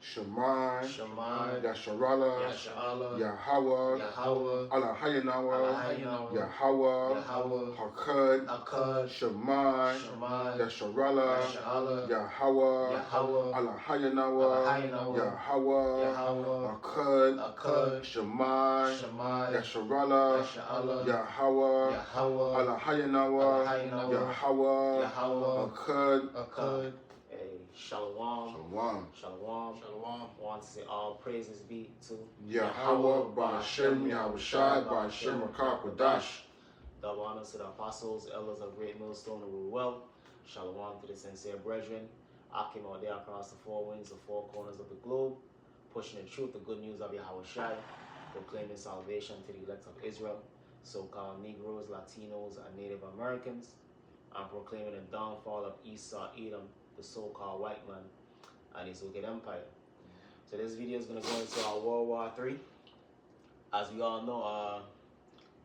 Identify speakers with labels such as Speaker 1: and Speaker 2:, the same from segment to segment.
Speaker 1: Shemai,
Speaker 2: Shemai,
Speaker 1: Yasharala,
Speaker 2: Yasharala,
Speaker 1: Yahweh,
Speaker 2: Yahweh,
Speaker 1: Alahayanawa, Yahweh, Hakad, Shemai, Yasharala, Yahweh, Alahayanawa, Yahweh, Hakad, Shemai, Yasharala, Yahweh, Alahayanawa, Yahweh, Hakad.
Speaker 2: Hey, Shalom.
Speaker 1: Shalom.
Speaker 2: Shalom. Shalom. Want to say all praises be to
Speaker 1: Yahweh, Ba'ashem, Yahushai, Ba'ashem, Akakwadash.
Speaker 2: Double honors to the apostles, elders of Great Millstone and rule well. Shalom to the sincere brethren. I came out there across the four winds, the four corners of the globe, pushing the truth, the good news of Yahushai, proclaiming salvation to the elect of Israel, so-called Negroes, Latinos, and Native Americans, and proclaiming the downfall of Esau, Edom, the so-called white man, and his wicked empire. So this video is going to go into our World War III. As we all know,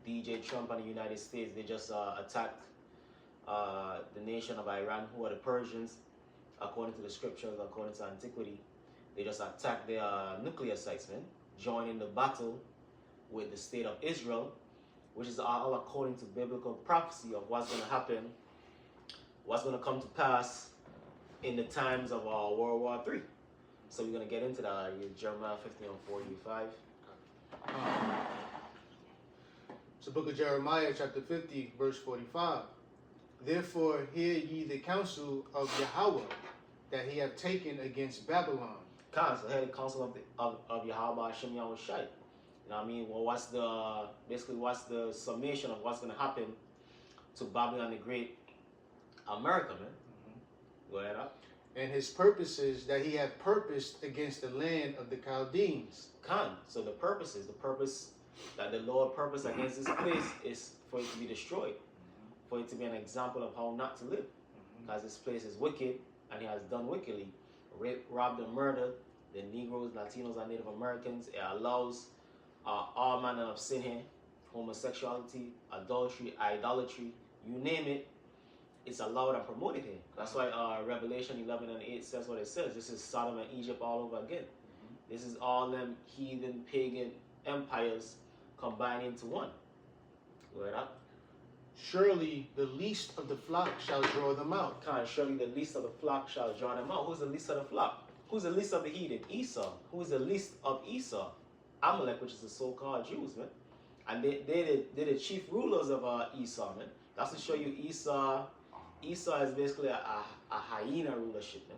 Speaker 2: DJ Trump and the United States, they just attacked the nation of Iran, who are the Persians, according to the scriptures, according to antiquity. They just attacked their nuclear sites, man, joining the battle with the state of Israel, which is all according to biblical prophecy of what's going to happen, what's going to come to pass in the times of World War III. So we're going to get into that. Jeremiah 50:45.
Speaker 3: It's the book of Jeremiah, chapter 50, verse 45. Therefore hear ye the counsel of Yahweh that he hath taken against Babylon.
Speaker 2: So hear the counsel of Yahweh Hashem Yahushai. You know what I mean? Well, what's the summation of what's going to happen to Babylon the Great, America, man? Go ahead up.
Speaker 3: And his purposes that he hath purposed against the land of the Chaldeans.
Speaker 2: So the purpose that the Lord purposed against this place is for it to be destroyed, for it to be an example of how not to live, because this place is wicked and he has done wickedly, raped, robbed, and murdered the Negroes, Latinos, and Native Americans. It allows all manner of sin here, homosexuality, adultery, idolatry, you name it. It's allowed and promoted here. That's why Revelation 11:8 says what it says. This is Sodom and Egypt all over again. This is all them heathen, pagan empires combined into one. Word up.
Speaker 3: Surely the least of the flock shall draw them out.
Speaker 2: Surely the least of the flock shall draw them out. Who's the least of the flock? Who's the least of the heathen? Esau. Who is the least of Esau? Amalek, which is the so-called Jews, man. And they're the chief rulers of Esau, man. That's to show you Esau is basically a hyena rulership, man.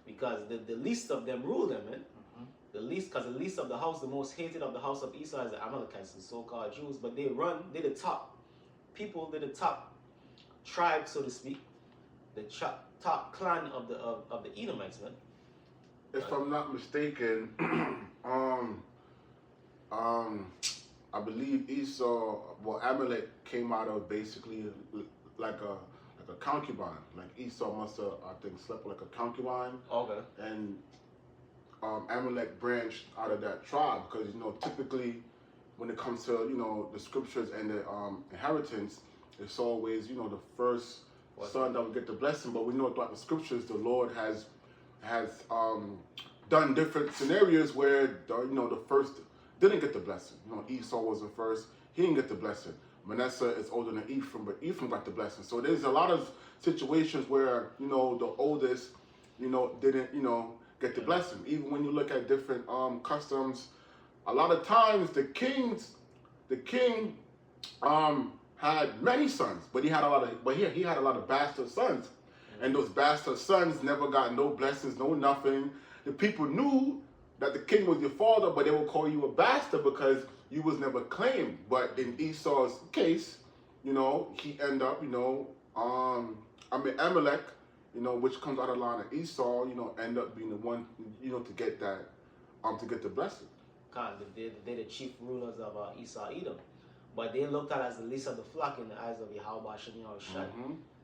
Speaker 2: Because the least of them rule them, man. The least of the house, the most hated of the house of Esau is the Amalekites, the so-called Jews. But they're the top people, they're the top tribe, so to speak, the top clan of the Edomites, man.
Speaker 1: If I'm not mistaken, I believe Esau, Amalek came out of basically like a concubine. Like Esau must have, I think, slept like a concubine.
Speaker 2: Okay.
Speaker 1: And Amalek branched out of that tribe because, typically when it comes to, the scriptures and the inheritance, it's always, the first son that will get the blessing. But we know throughout the scriptures, the Lord has done different scenarios where, the first didn't get the blessing. Esau was the first. He didn't get the blessing. Manasseh is older than Ephraim, but Ephraim got the blessing. So there's a lot of situations where, the oldest, didn't, get the blessing. Even when you look at different customs, a lot of times the king had many sons, but he had a lot of bastard sons. And those bastard sons never got no blessings, no nothing. The people knew that the king was your father, but they would call you a bastard because you was never claimed. But in Esau's case, he ended up, Amalek, which comes out of the line of Esau, end up being the one, to get that, to get the blessing.
Speaker 2: They're the chief rulers of Esau, Edom. But they looked at as the least of the flock in the eyes of Yahweh Hashem Yahushai.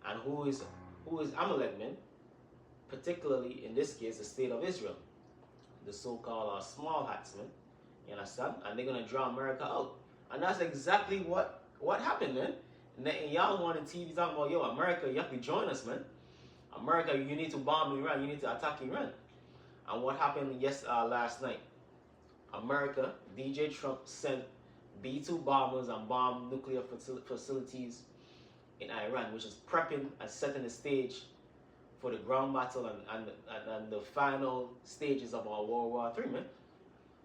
Speaker 2: And who is Amalek, man? Particularly, in this case, the state of Israel. The so-called small hats, man. You understand? And they're going to draw America out. And that's exactly what happened, man. And y'all on the TV talking about, yo, America, you have to join us, man. America, you need to bomb Iran. You need to attack Iran. And what happened last night? America, DJ Trump sent B-2 bombers and bombed nuclear facilities in Iran, which is prepping and setting the stage for the ground battle and the final stages of our World War III, man.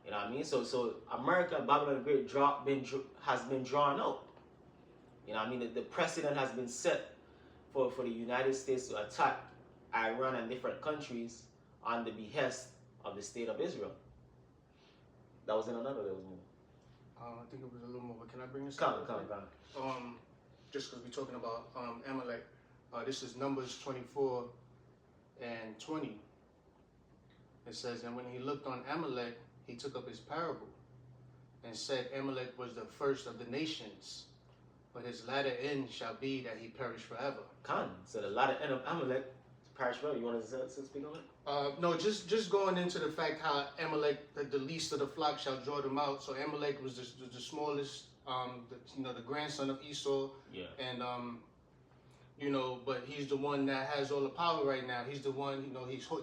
Speaker 2: You know what I mean? So America, Babylon the Great, has been drawn out. You know what I mean? The precedent has been set for the United States to attack Iran and different countries on the behest of the State of Israel. That was in another movie.
Speaker 3: I think it was a little more, but can I bring this
Speaker 2: Come
Speaker 3: up?
Speaker 2: on.
Speaker 3: Just because we're talking about Amalek, this is Numbers 24 and 20. It says, and when he looked on Amalek, he took up his parable and said, Amalek was the first of the nations, but his latter end shall be that he perish forever.
Speaker 2: Khan. So the latter end of Amalek perish forever. You want to speak on it?
Speaker 3: No, just going into the fact how Amalek, the least of the flock, shall draw them out. So Amalek was the smallest, the grandson of Esau.
Speaker 2: Yeah.
Speaker 3: And but he's the one that has all the power right now. He's the one,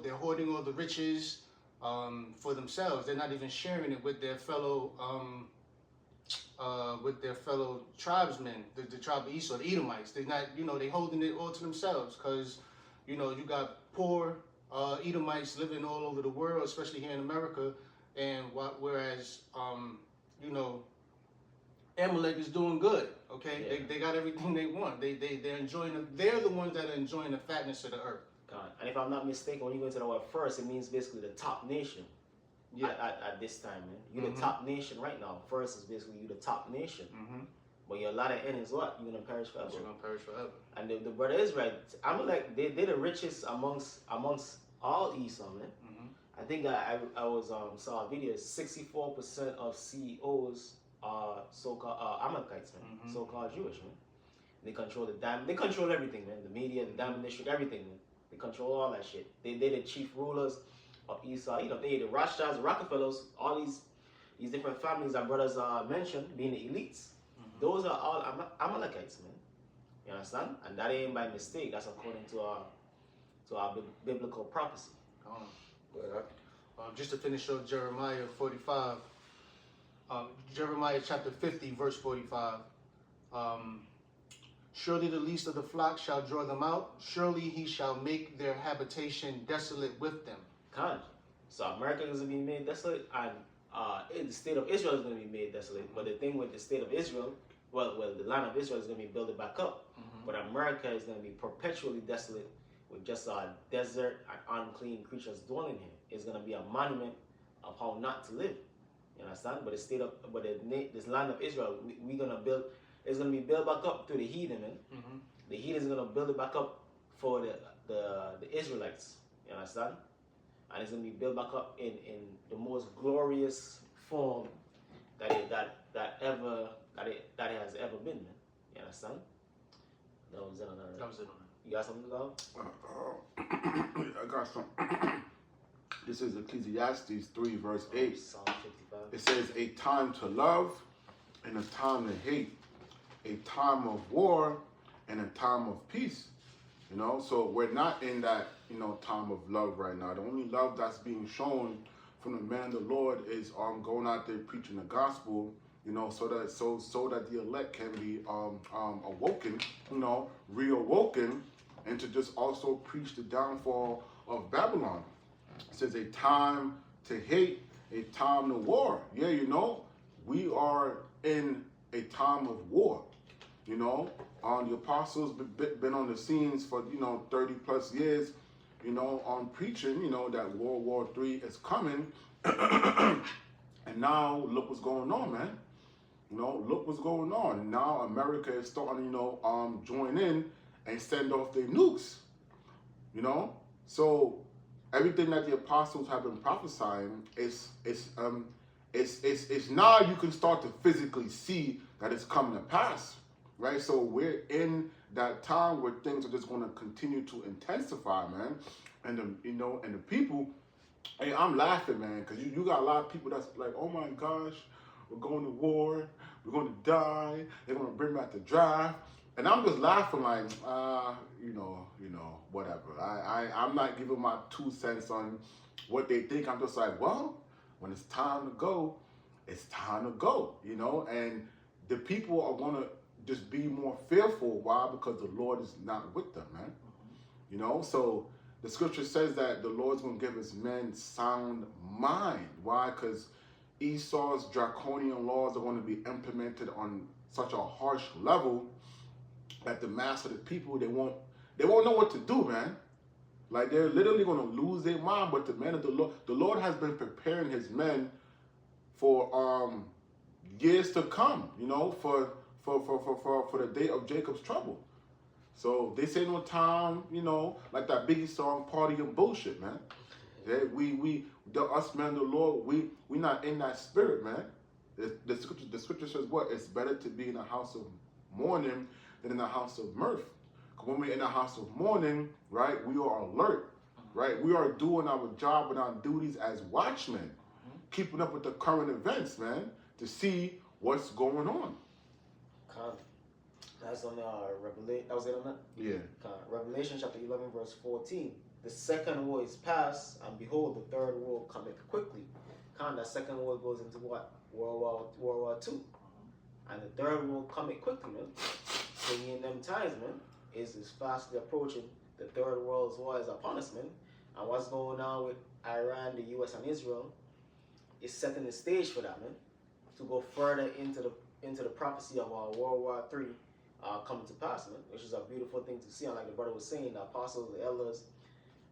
Speaker 3: they're hoarding all the riches for themselves. They're not even sharing it with their fellow tribesmen, the tribe of Esau, the Edomites. They're not, they holding it all to themselves because, you got poor Edomites living all over the world, especially here in America, and whereas, Amalek is doing good. Okay,
Speaker 2: Yeah.
Speaker 3: they got everything they want. They're enjoying. They're the ones that are enjoying the fatness of the earth.
Speaker 2: God. And if I'm not mistaken, when you go into the word first, it means basically the top nation.
Speaker 3: Yeah.
Speaker 2: At this time, man. You're the top nation right now. First is basically you the top nation. But your latter end is what? You're gonna perish forever.
Speaker 3: You're gonna perish forever.
Speaker 2: And the brother is right. Amalek, they're the richest amongst all Esau, man. I think I was saw a video. 64% of CEOs are so-called Amalekites, man. So-called Jewish, man. They control they control everything, man. The media, the diamond district, everything, man. They control all that shit. They're the chief rulers of Esau. They the Rothschilds, the Rockefellers, all these different families our brothers mentioned being the elites. Those are all Amalekites, man. You understand? And that ain't by mistake. That's according to our biblical prophecy.
Speaker 3: Just to finish up Jeremiah 45, Jeremiah chapter 50, verse 45. Surely the least of the flock shall draw them out. Surely he shall make their habitation desolate with them.
Speaker 2: So America is going to be made desolate, and the state of Israel is going to be made desolate. But the thing with the state of Israel, well, the land of Israel is going to be built back up. But America is going to be perpetually desolate with just a desert and unclean creatures dwelling here. It's going to be a monument of how not to live. You understand? But this land of Israel, we're going to build. It's going to be built back up through the heathen, man. The heathen is going to build it back up for the Israelites. You understand? And it's going to be built back up in the most glorious form that it has ever been, man. You understand? That was it on that. You got something to go?
Speaker 1: I got some. This is Ecclesiastes 3, verse 8.
Speaker 2: Psalm 55.
Speaker 1: It says, a time to love and a time to hate, a time of war and a time of peace. So we're not in that, time of love right now. The only love that's being shown from the man of the Lord is going out there preaching the gospel, so that the elect can be awoken, reawoken, and to just also preach the downfall of Babylon. It says a time to hate, a time to war. Yeah, we are in a time of war. The apostles been on the scenes for 30 plus years, on preaching, that World War III is coming. And now look what's going on, man. Look what's going on. Now America is starting, join in and send off their nukes. So everything that the apostles have been prophesying is now you can start to physically see that it's coming to pass, right? So we're in that time where things are just going to continue to intensify, man. And the people, hey, I'm laughing, man, because you got a lot of people that's like, oh my gosh, we're going to war, we're going to die, they're going to bring back the draft, And I'm just laughing like, whatever. I'm not giving my 2 cents on what they think. I'm just like, well, when it's time to go, it's time to go, and the people are gonna just be more fearful. Why? Because the Lord is not with them, man. So the scripture says that the Lord's gonna give his men sound mind. Why? Because Esau's draconian laws are going to be implemented on such a harsh level that the mass of the people, they won't know what to do, man. Like, they're literally going to lose their mind. But the men of the Lord has been preparing his men for years to come, for the day of Jacob's trouble. So they say no time, like that Biggie song, party and bullshit, man. Us men of the Lord, we not in that spirit, man. The scripture says what? It's better to be in a house of mourning than in a house of mirth. When we're in a house of mourning, right, we are alert, right? We are doing our job and our duties as watchmen, keeping up with the current events, man, to see what's going on.
Speaker 2: That's on Revelation. That was it on that?
Speaker 1: Yeah.
Speaker 2: Revelation chapter 11, verse 14. The second war is past, and behold, the third war cometh quickly. That second war goes into what? World War II. And the third war cometh quickly, man. So in them times, man, is fastly approaching. The third world war is upon us, man. And what's going on with Iran, the US, and Israel is setting the stage for that, man. To go further into the prophecy of our World War III coming to pass, man. Which is a beautiful thing to see. And like the brother was saying, the apostles, the elders,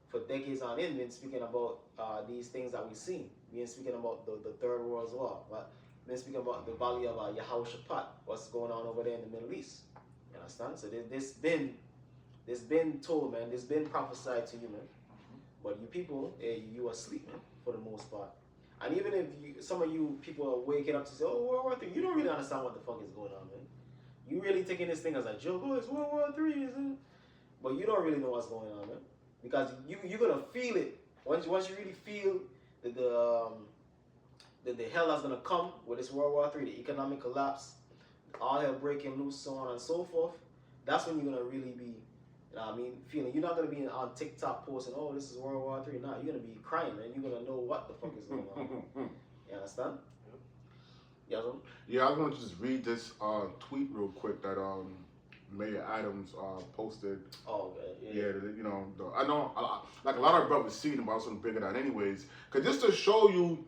Speaker 2: for decades on end, been speaking about these things that we've seen. We've been speaking about the third world war. But been speaking about the valley of Yehoshaphat, what's going on over there in the Middle East. You understand? So this been told, man. This been prophesied to you, man. But you people, you asleep, man, for the most part. And even if some of you people are waking up to say, oh, World War III, you don't really understand what the fuck is going on, man. You really taking this thing as a joke. Oh, it's World War III, isn't it? But you don't really know what's going on, man. Because you're gonna feel it once you really feel that the hell that's gonna come with this World War III, the economic collapse, all hell breaking loose, so on and so forth. That's when you're gonna really be, feeling. You're not gonna be on TikTok posting, oh, this is World War III. Nah, you're gonna be crying, man. You're gonna know what the fuck is going on. You understand? Yeah.
Speaker 1: Yeah, I want to just read this tweet real quick that Mayor Adams posted.
Speaker 2: Oh, okay.
Speaker 1: Yeah, I know, like a lot of brothers see them, but I was gonna bring it out anyways, cause just to show you,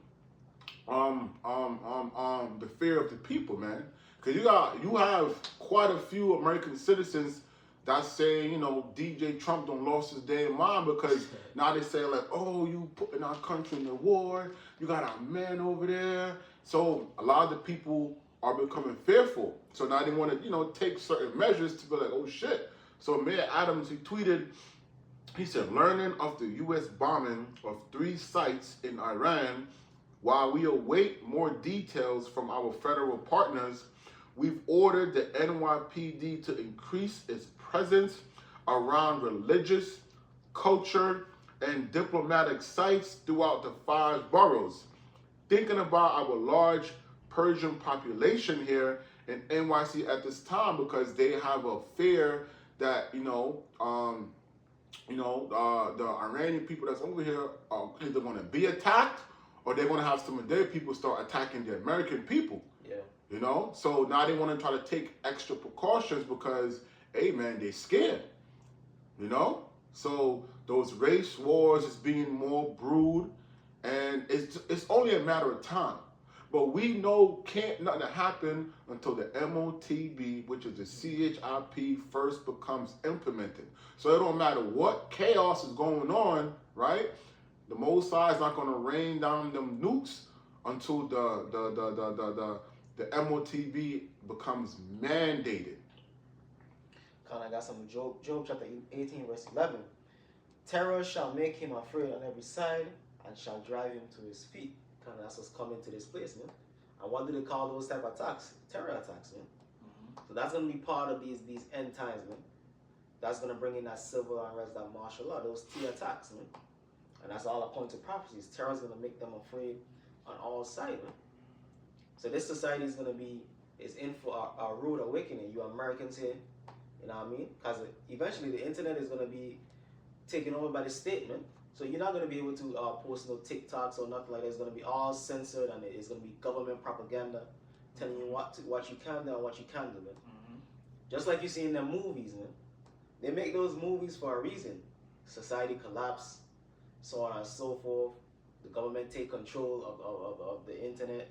Speaker 1: the fear of the people, man. Cause you have quite a few American citizens that's saying, DJ Trump done lost his damn mind because now they say like, oh, you putting our country in the war, you got our men over there. So a lot of the people are becoming fearful. So now they want to, take certain measures to be like, oh shit. So Mayor Adams, he tweeted, he said, learning of the U.S. bombing of 3 sites in Iran, while we await more details from our federal partners, we've ordered the NYPD to increase its presence around religious, culture, and diplomatic sites throughout the 5 boroughs. Thinking about our large Persian population here in NYC at this time, because they have a fear that the Iranian people that's over here are either going to be attacked or they're going to have some of their people start attacking the American people. Yeah. So now they want to try to take extra precautions because, hey man, they scared. So those race wars is being more brewed, and it's only a matter of time. But we know nothing happen until the MOTB, which is the CHIP, first becomes implemented. So it don't matter what chaos is going on, right? The Mossad is not going to rain down them nukes until the MOTB becomes mandated.
Speaker 2: I got some Job chapter 18, verse 11. Terror shall make him afraid on every side and shall drive him to his feet. That's what's coming to this place, man. And what do they call those type of attacks? Terror attacks, man. So that's going to be part of these end times, man. That's going to bring in that civil unrest, that martial law, those T attacks, man. And that's all appointed prophecies. Terror is going to make them afraid on all sides, man. So this society is in for a rude awakening. You Americans here, You know what I mean? Because eventually the internet is going to be taken over by the state, man. So you're not going to be able to post no TikToks or nothing like that. It's going to be all censored, and it's going to be government propaganda telling you what you can do and what you can't do, man. Just like you see in the movies, man. They make those movies for a reason. Society collapse, so on and so forth. The government take control of the internet,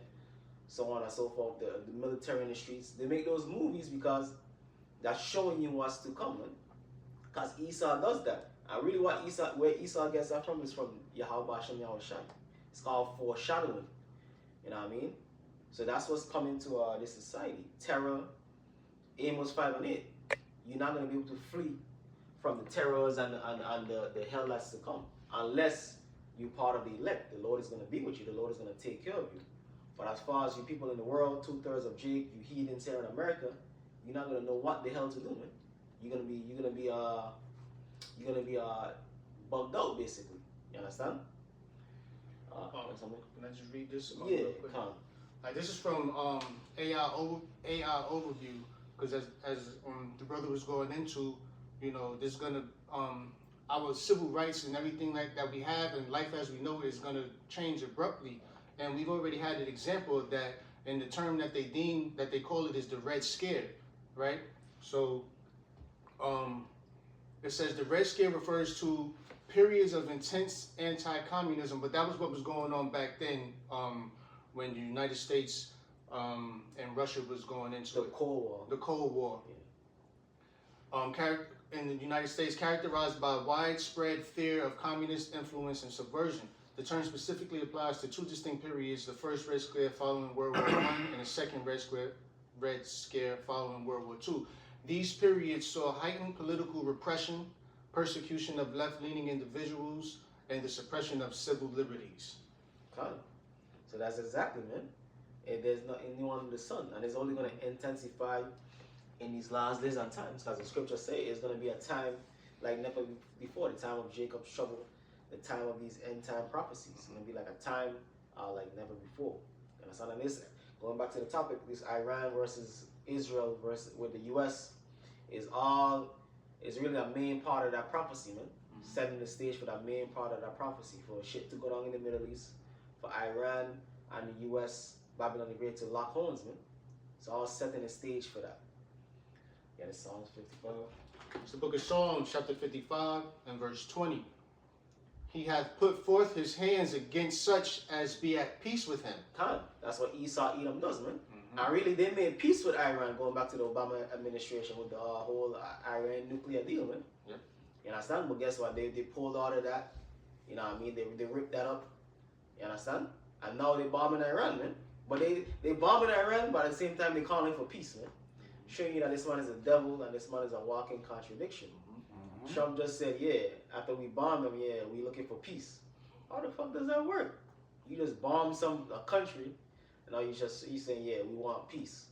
Speaker 2: so on and so forth. The military in the streets. They make those movies because that's showing you what's to come, man. Because Esau does that. And really where Esau gets that from is from Yahweh Hashem Yahushai. It's called foreshadowing. You know what I mean? So that's what's coming to this society. Terror, Amos 5 and 8. You're not going to be able to flee from the terrors and the hell that's to come. Unless you're part of the elect. The Lord is going to be with you. The Lord is going to take care of you. But as far as you people in the world, 2/3 of Jake, you heathens here in America, you're not going to know what the hell to do, man. You're gonna be bugged out, basically. You understand?
Speaker 3: Can I just read this?
Speaker 2: Yeah,
Speaker 3: real quick? This is from AI overview, because as the brother was going into, you know, there's gonna our civil rights and everything like that we have and life as we know it is gonna change abruptly, and we've already had an example of that in the term that they call it is the Red Scare, right? So it says the Red Scare refers to periods of intense anti-communism, but that was what was going on back then when the United States and Russia was going into
Speaker 2: the Cold War.
Speaker 3: The Cold War. Yeah. In the United States, characterized by widespread fear of communist influence and subversion. The term specifically applies to two distinct periods: the first Red Scare following World War I and the second Red Scare following World War II. These periods saw heightened political repression, persecution of left-leaning individuals, and the suppression of civil liberties.
Speaker 2: So that's exactly, man. And there's nothing new under the sun, and it's only going to intensify in these last days and times, because the scriptures say it's going to be a time like never before, the time of Jacob's trouble, the time of these end-time prophecies. It's going to be like a time like never before. You understand? And this, going back to the topic, this Iran versus Israel versus with the U.S. is really a main part of that prophecy, man. Setting the stage for that main part of that prophecy, for shit to go down in the Middle East, for Iran and the U.S., Babylon the Great to lock horns, man. It's all setting the stage for that. Yeah, the Psalms 55.
Speaker 3: It's the book of Psalms, chapter 55 and verse 20. He hath put forth his hands against such as be at peace with him.
Speaker 2: That's what Esau Edom does, man. And really, they made peace with Iran, going back to the Obama administration with the whole Iran nuclear deal, man.
Speaker 3: Yeah.
Speaker 2: You understand? But guess what? They pulled out of that. You know what I mean? They ripped that up. You understand? And now they bombing Iran, man. But they bombing Iran, but at the same time they calling for peace, man. Showing you that this man is a devil and this man is a walking contradiction. Trump just said, yeah, after we bomb them, yeah, we looking for peace. How the fuck does that work? You just bomb a country, and now you saying, yeah, we want peace.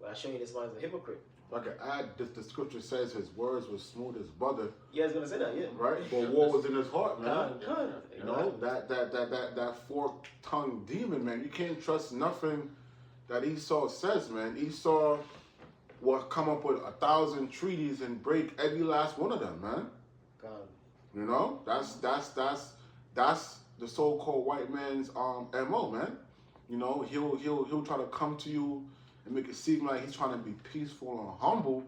Speaker 2: But I show you this man is a hypocrite.
Speaker 1: If I could add, the scripture says his words were smooth as butter.
Speaker 2: Yeah, I was gonna say that, yeah.
Speaker 1: Right? But war was in his heart, man.
Speaker 2: You
Speaker 1: know, that fork-tongued demon, man. You can't trust nothing that Esau says, man. Esau will come up with 1,000 treaties and break every last one of them, man. You know, that's the so-called white man's MO, man. You know, he'll try to come to you and make it seem like he's trying to be peaceful and humble,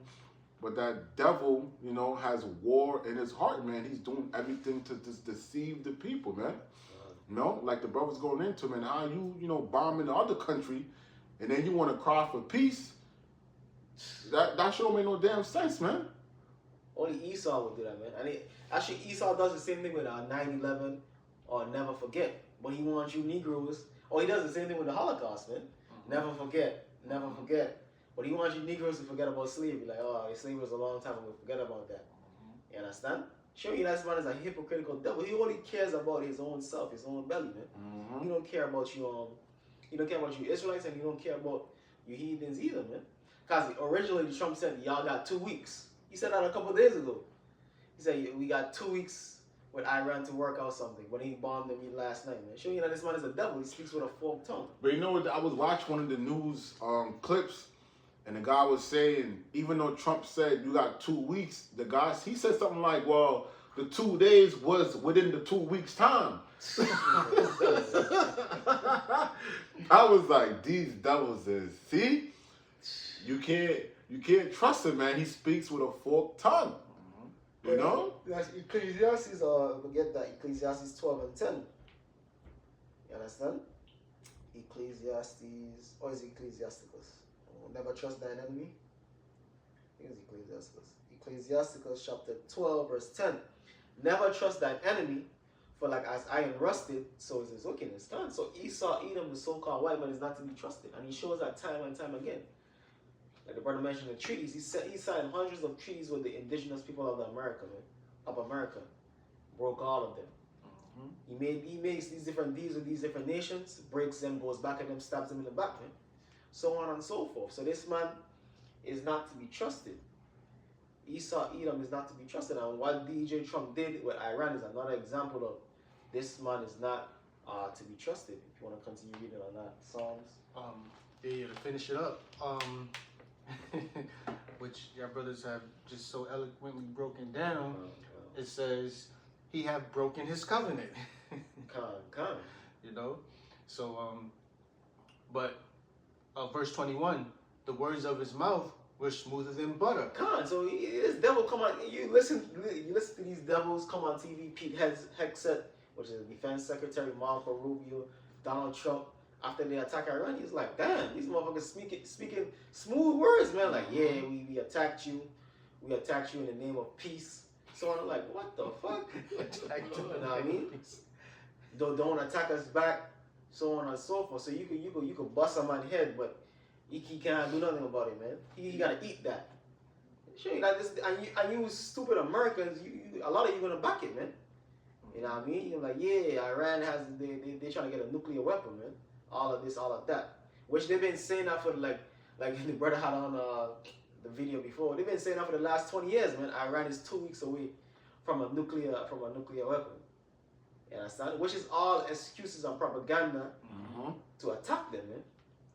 Speaker 1: but that devil, you know, has war in his heart, man. He's doing everything to just deceive the people, man. You know, like the brother's going into, man, how you know, bombing the other country, and then you want to cry for peace. That sure make no damn sense, man.
Speaker 2: Only Esau would do that, man. And actually, Esau does the same thing with 9/11 or Never Forget. But he wants you Negroes, or he does the same thing with the Holocaust, man. Never forget, never forget. But he wants you Negroes to forget about slavery. Like, oh, slavery was a long time ago. Forget about that. You understand? Show you that man is a hypocritical devil. He only cares about his own self, his own belly, man. He don't care about you. He don't care about you Israelites, and he don't care about you heathens either, man. Because originally Trump said, y'all got 2 weeks. He said that a couple of days ago. He said, we got 2 weeks with Iran to work out something. When he bombed them last night, man. Showing you that this man is a devil. He speaks with a forked tongue.
Speaker 1: But you know what? I was watching one of the news clips, And the guy was saying, even though Trump said you got 2 weeks, he said something like, well, the 2 days was within the 2 weeks time. I was like, these devils is, see, you can't trust him, man. He speaks with a forked tongue. You know?
Speaker 4: That's Ecclesiastes, forget that, Ecclesiastes 12 and 10. You understand? Ecclesiastes, or is it Ecclesiasticus? Never trust thine enemy. I think it's Ecclesiasticus. Ecclesiasticus chapter 12, verse 10. Never trust thine enemy, for like as iron rusted, so is his wickedness. So Esau, Edom, the so-called white man, is not to be trusted. And he shows that time and time again. Like the brother mentioned the treaties, he signed hundreds of treaties with the indigenous people of America, broke all of them. He makes these different deals with these different nations, breaks them, goes back at them, stabs them in the back, man. So on and so forth. So this man is not to be trusted. Esau, Edom is not to be trusted. And what DJ Trump did with Iran is another example of this man is not to be trusted. If you want to continue reading on that, Psalms.
Speaker 3: Yeah, to finish it up, which your brothers have just so eloquently broken down, it says he have broken his covenant. You know? So, but verse 21, the words of his mouth were smoother than butter.
Speaker 4: So this devil come on, you listen to these devils come on TV, Pete Hegseth, which is the defense secretary, Marco Rubio, Donald Trump, after they attack Iran, he's like, damn, these motherfuckers speaking smooth words, man. Like, yeah, we attacked you. We attacked you in the name of peace. So I'm like, what the fuck? You know what I mean? Don't attack us back, so on and so forth. So you could bust a man's head, but he can't do nothing about it, man. He gotta eat that. Sure, like this, and you stupid Americans, a lot of you gonna back it, man. You know what I mean? You're like, yeah, Iran they trying to get a nuclear weapon, man. All of this, all of that, which they've been saying that for like the brother had on the video before. They've been saying that for the last 20 years, man. Iran is 2 weeks away from a nuclear weapon. You understand? Which is all excuses and propaganda to attack them, man.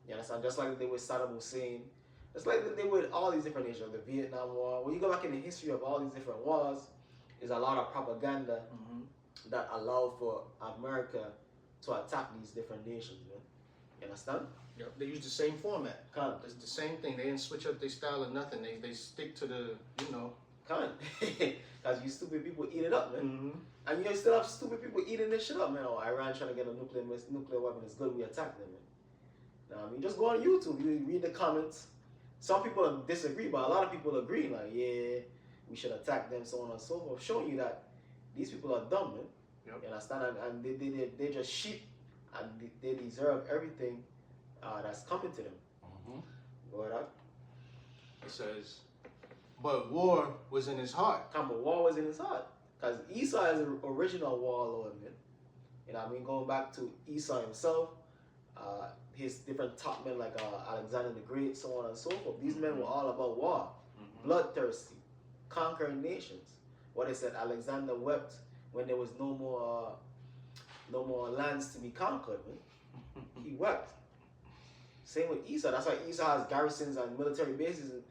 Speaker 4: You understand? Just like they with Saddam Hussein, just like they with all these different nations, the Vietnam War. When you go back in the history of all these different wars, there's a lot of propaganda that allow for America to attack these different nations, man. You understand?
Speaker 3: Yep. They use the same format.
Speaker 4: It's
Speaker 3: the same thing. They didn't switch up their style or nothing. They stick to the, you know.
Speaker 4: Because you stupid people eat it up, man. And you still have stupid people eating this shit up, man. Oh, Iran trying to get a nuclear weapon is good. We attack them, man. Now, I mean, just go on YouTube. You read the comments. Some people disagree, but a lot of people agree. Like, yeah, we should attack them, so on and so forth. Showing you that these people are dumb, man.
Speaker 3: Yep.
Speaker 4: You understand? And they're just sheep. And they deserve everything that's coming to them. Go ahead.
Speaker 3: It says, but war was in his heart.
Speaker 4: But war was in his heart. Because Esau is an original warlord, man. You know what I mean? Going back to Esau himself, his different top men like Alexander the Great, so on and so forth. These men were all about war, bloodthirsty, conquering nations. What they said, Alexander wept when there was no more lands to be conquered, man. He wept. Same with Esau. That's why Esau has garrisons and military bases in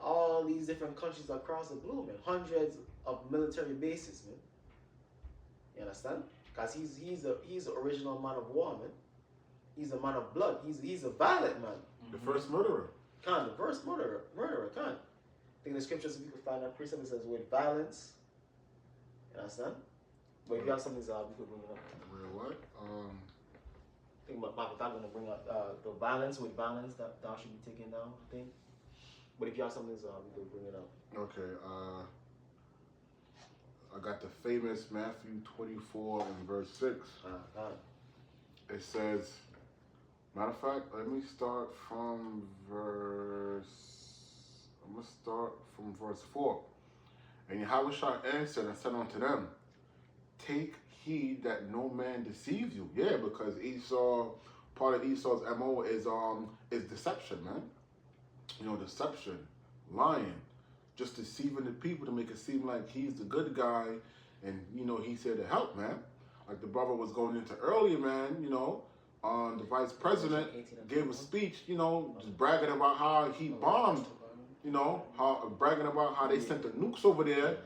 Speaker 4: all these different countries across the globe, man. Hundreds of military bases, man. You understand? Because he's the original man of war, man. He's a man of blood. He's a violent man.
Speaker 1: The first murderer.
Speaker 4: The first murderer. I think the scriptures, if you could find that precept, it says with violence. You understand? But if you have something we could bring it up.
Speaker 1: What?
Speaker 4: I think Michael Todd going to bring up the violence with violence that thou should be taken down, I think. But if you have something we could bring it up.
Speaker 1: Okay. I got the famous Matthew 24 and verse 6. It says, matter of fact, let me start from verse 4. And Yahweh answered and said unto them, take heed that no man deceives you. Yeah, because part of Esau's MO is deception, man. You know, deception, lying, just deceiving the people to make it seem like he's the good guy, and you know he's here to help, man. Like the brother was going into earlier, man. You know, the vice president gave a speech, you know, just bragging about how he bombed, you know, bragging about how they sent the nukes over there.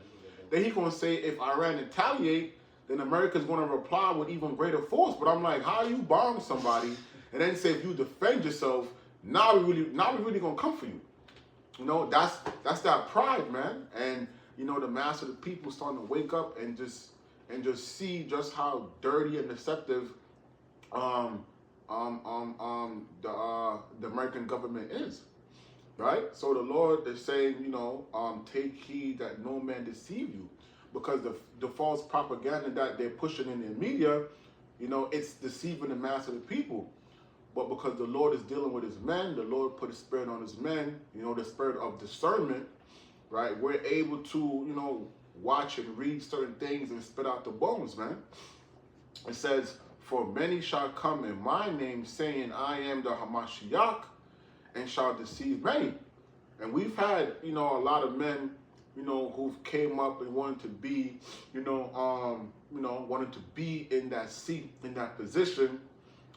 Speaker 1: Then he gonna say if Iran retaliate, then America's gonna reply with even greater force. But I'm like, how you bomb somebody and then say if you defend yourself, now we really gonna come for you. You know, that's that pride, man. And you know, the mass of the people starting to wake up and just see just how dirty and deceptive the American government is, right? So the Lord is saying, you know, take heed that no man deceive you, because the false propaganda that they're pushing in the media, you know, it's deceiving the mass of the people. But because the Lord is dealing with his men, the Lord put his spirit on his men, you know, the spirit of discernment, right? We're able to, you know, watch and read certain things and spit out the bones, man. It says, for many shall come in my name, saying, I am the Hamashiach, and shall deceive many. And we've had, you know, a lot of men, you know, who've came up and wanted to be, wanted to be in that seat, in that position,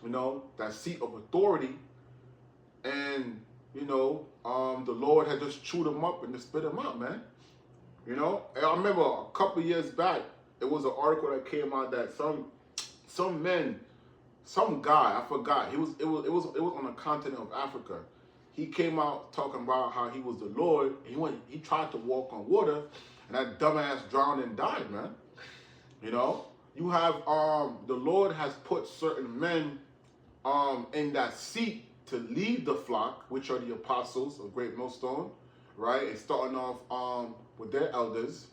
Speaker 1: you know, that seat of authority. And, you know, the Lord had just chewed them up and just spit them out, man. You know, and I remember a couple years back, it was an article that came out that some guy, I forgot, it was on the continent of Africa. He came out talking about how he was the Lord. He tried to walk on water, and that dumbass drowned and died, man. You know, you have the Lord has put certain men in that seat to lead the flock, which are the apostles of Great Millstone, right? And starting off with their elders.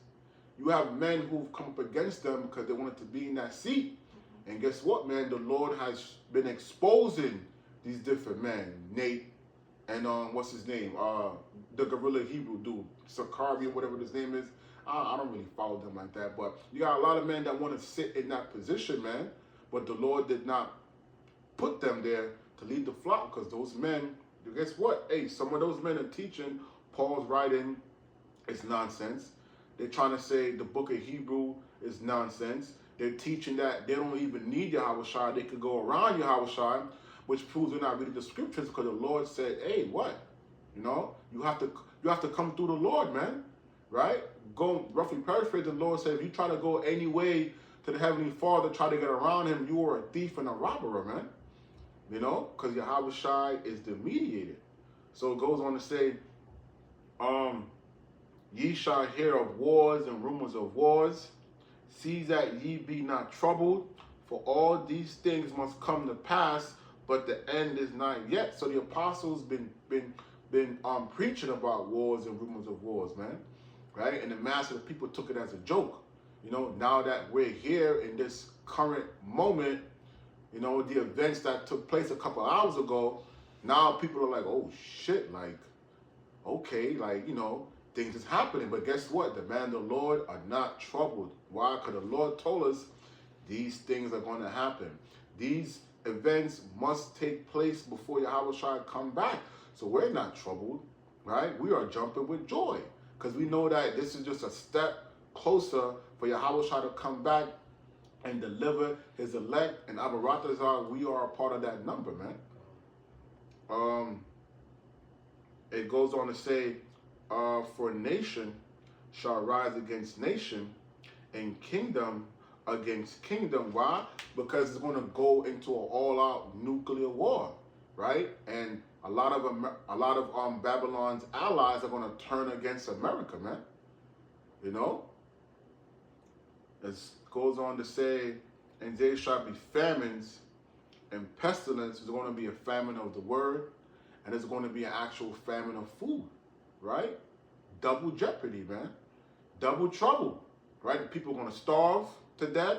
Speaker 1: You have men who've come up against them because they wanted to be in that seat. And guess what, man? The Lord has been exposing these different men. Nate and what's his name? The gorilla Hebrew dude, Sakari or whatever his name is. I don't really follow them like that, but you got a lot of men that want to sit in that position, man. But the Lord did not put them there to lead the flock, because those men, guess what? Hey, some of those men are teaching Paul's writing is nonsense. They're trying to say the book of Hebrew is nonsense. They're teaching that they don't even need Yahushua. They could go around Yahushua, which proves they're not reading the scriptures, because the Lord said, hey, what? You know, you have to come through the Lord, man. Right? Go roughly paraphrase, the Lord said, if you try to go any way to the Heavenly Father, try to get around him, you are a thief and a robber, man. You know, because Yahushua is the mediator. So it goes on to say, ye shall hear of wars and rumors of wars. See that ye be not troubled, for all these things must come to pass, but the end is not yet. So the apostles been preaching about wars and rumors of wars, man, right? And the mass of the people took it as a joke. You know, now that we're here in this current moment, you know, the events that took place a couple hours ago, now people are like, oh shit, like, okay, like, you know, things is happening. But guess what? The man, the Lord, are not troubled. Why? Because the Lord told us these things are going to happen. These events must take place before Yahushua come back. So we're not troubled, right? We are jumping with joy, because we know that this is just a step closer for Yahushua to come back and deliver his elect. And Abaratazar, we are a part of that number, man. It goes on to say, for nation shall rise against nation, and kingdom against kingdom. Why? Because it's going to go into an all-out nuclear war, right? And a lot of Babylon's allies are going to turn against America, man. You know. It goes on to say, and there shall be famines, and pestilence is going to be a famine of the word, and it's going to be an actual famine of food, right? Double jeopardy, man. Double trouble, right? People are going to starve to death,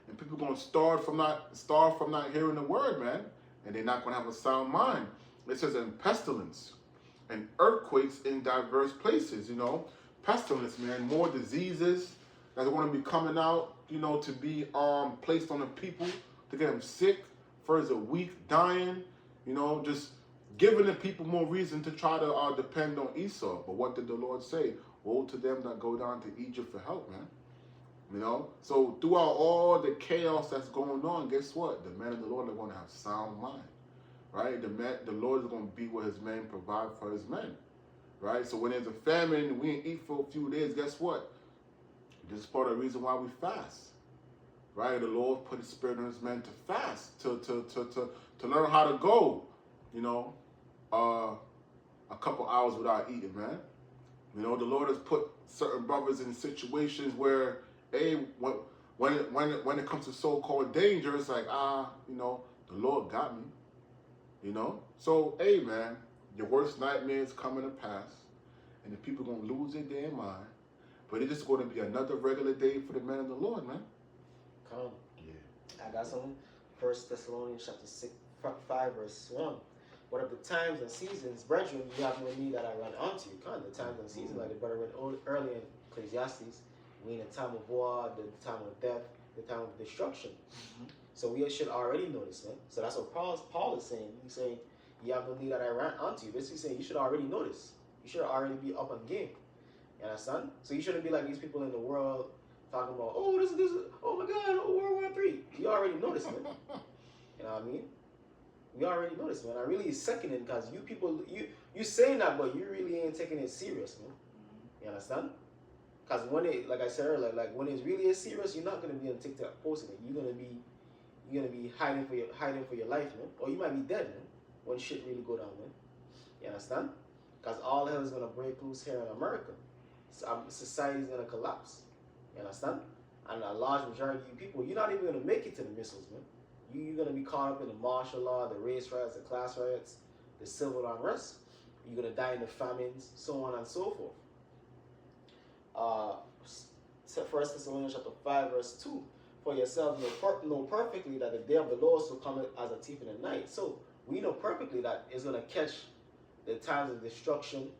Speaker 1: and people are going to starve from not hearing the word, man, and they're not going to have a sound mind. It says, in pestilence and earthquakes in diverse places, you know. Pestilence, man, more diseases that are going to be coming out, you know, to be placed on the people, to get them sick, further weak, dying, you know, just giving the people more reason to try to depend on Esau. But what did the Lord say? Woe to them that go down to Egypt for help, man. You know? So throughout all the chaos that's going on, guess what? The men of the Lord are going to have sound mind. Right? The Lord is going to be with his men, provide for his men. Right? So when there's a famine and we ain't eat for a few days, guess what? This is part of the reason why we fast. Right? The Lord put his spirit in his men to fast, to learn how to go, you know, a couple hours without eating, man. You know, the Lord has put certain brothers in situations where, hey, when it comes to so-called danger, it's like, you know, the Lord got me. You know? So, hey, man, your worst nightmare is coming to pass, and the people are going to lose their damn mind, but it is going to be another regular day for the men of the Lord, man.
Speaker 4: Come.
Speaker 1: Yeah.
Speaker 4: I got some. 1 Thessalonians chapter 5, verse 1. What of the times and seasons, brethren, you have no need that I run unto you. Kind of the times and seasons, like the brother read earlier in Ecclesiastes, we in a time of war, the time of death, the time of destruction. So we should already know this, man. So that's what Paul is saying. He's saying, you have no need that I run unto you. Basically saying, you should already know this. You should already be up on game. You understand? So you shouldn't be like these people in the world talking about, oh, this is, oh my God, World War III. You already know this, man. You know what I mean? We already know this, man. I really is seconding because you people, you saying that, but you really ain't taking it serious, man. You understand? Because when it, like I said earlier, like when it really is serious, you're not gonna be on TikTok posting it. You're gonna be hiding for your life, man. Or you might be dead, man. When shit really go down, man. You understand? Because all hell is gonna break loose here in America. Society's gonna collapse. You understand? And a large majority of you people, you're not even gonna make it to the missiles, man. You're gonna be caught up in the martial law, the race riots, the class riots, the civil unrest. You're gonna die in the famines, so on and so forth. 1 Thessalonians chapter 5, verse 2. For yourselves know perfectly that the day of the Lord will come as a thief in the night. So we know perfectly that it's gonna catch the times of destruction,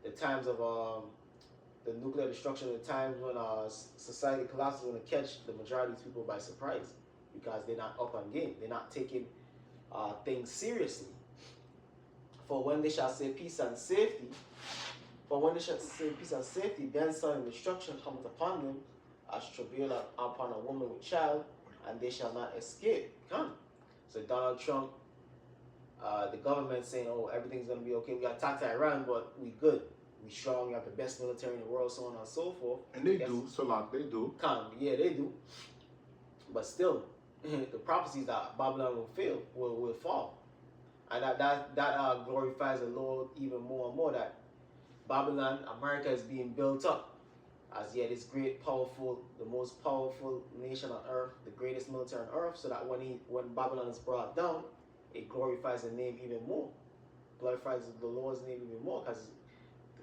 Speaker 4: the times of the nuclear destruction, the times when society collapses, is gonna catch the majority of these people by surprise because they're not up on game. They're not taking things seriously. For when they shall say peace and safety, then sudden destruction cometh upon them, as travail upon a woman with child, and they shall not escape. Come. So Donald Trump, the government saying, oh, everything's going to be okay. We attacked Iran, but we good. We strong. We have the best military in the world, so on and so forth.
Speaker 1: And they do, Salak, they do.
Speaker 4: Come. Yeah, they do. But still, the prophecies that Babylon will fail, will fall. And that glorifies the Lord even more and more, that Babylon, America is being built up as yet this great, powerful, the most powerful nation on earth, the greatest military on earth, so that when Babylon is brought down, it glorifies the name even more, glorifies the Lord's name even more, because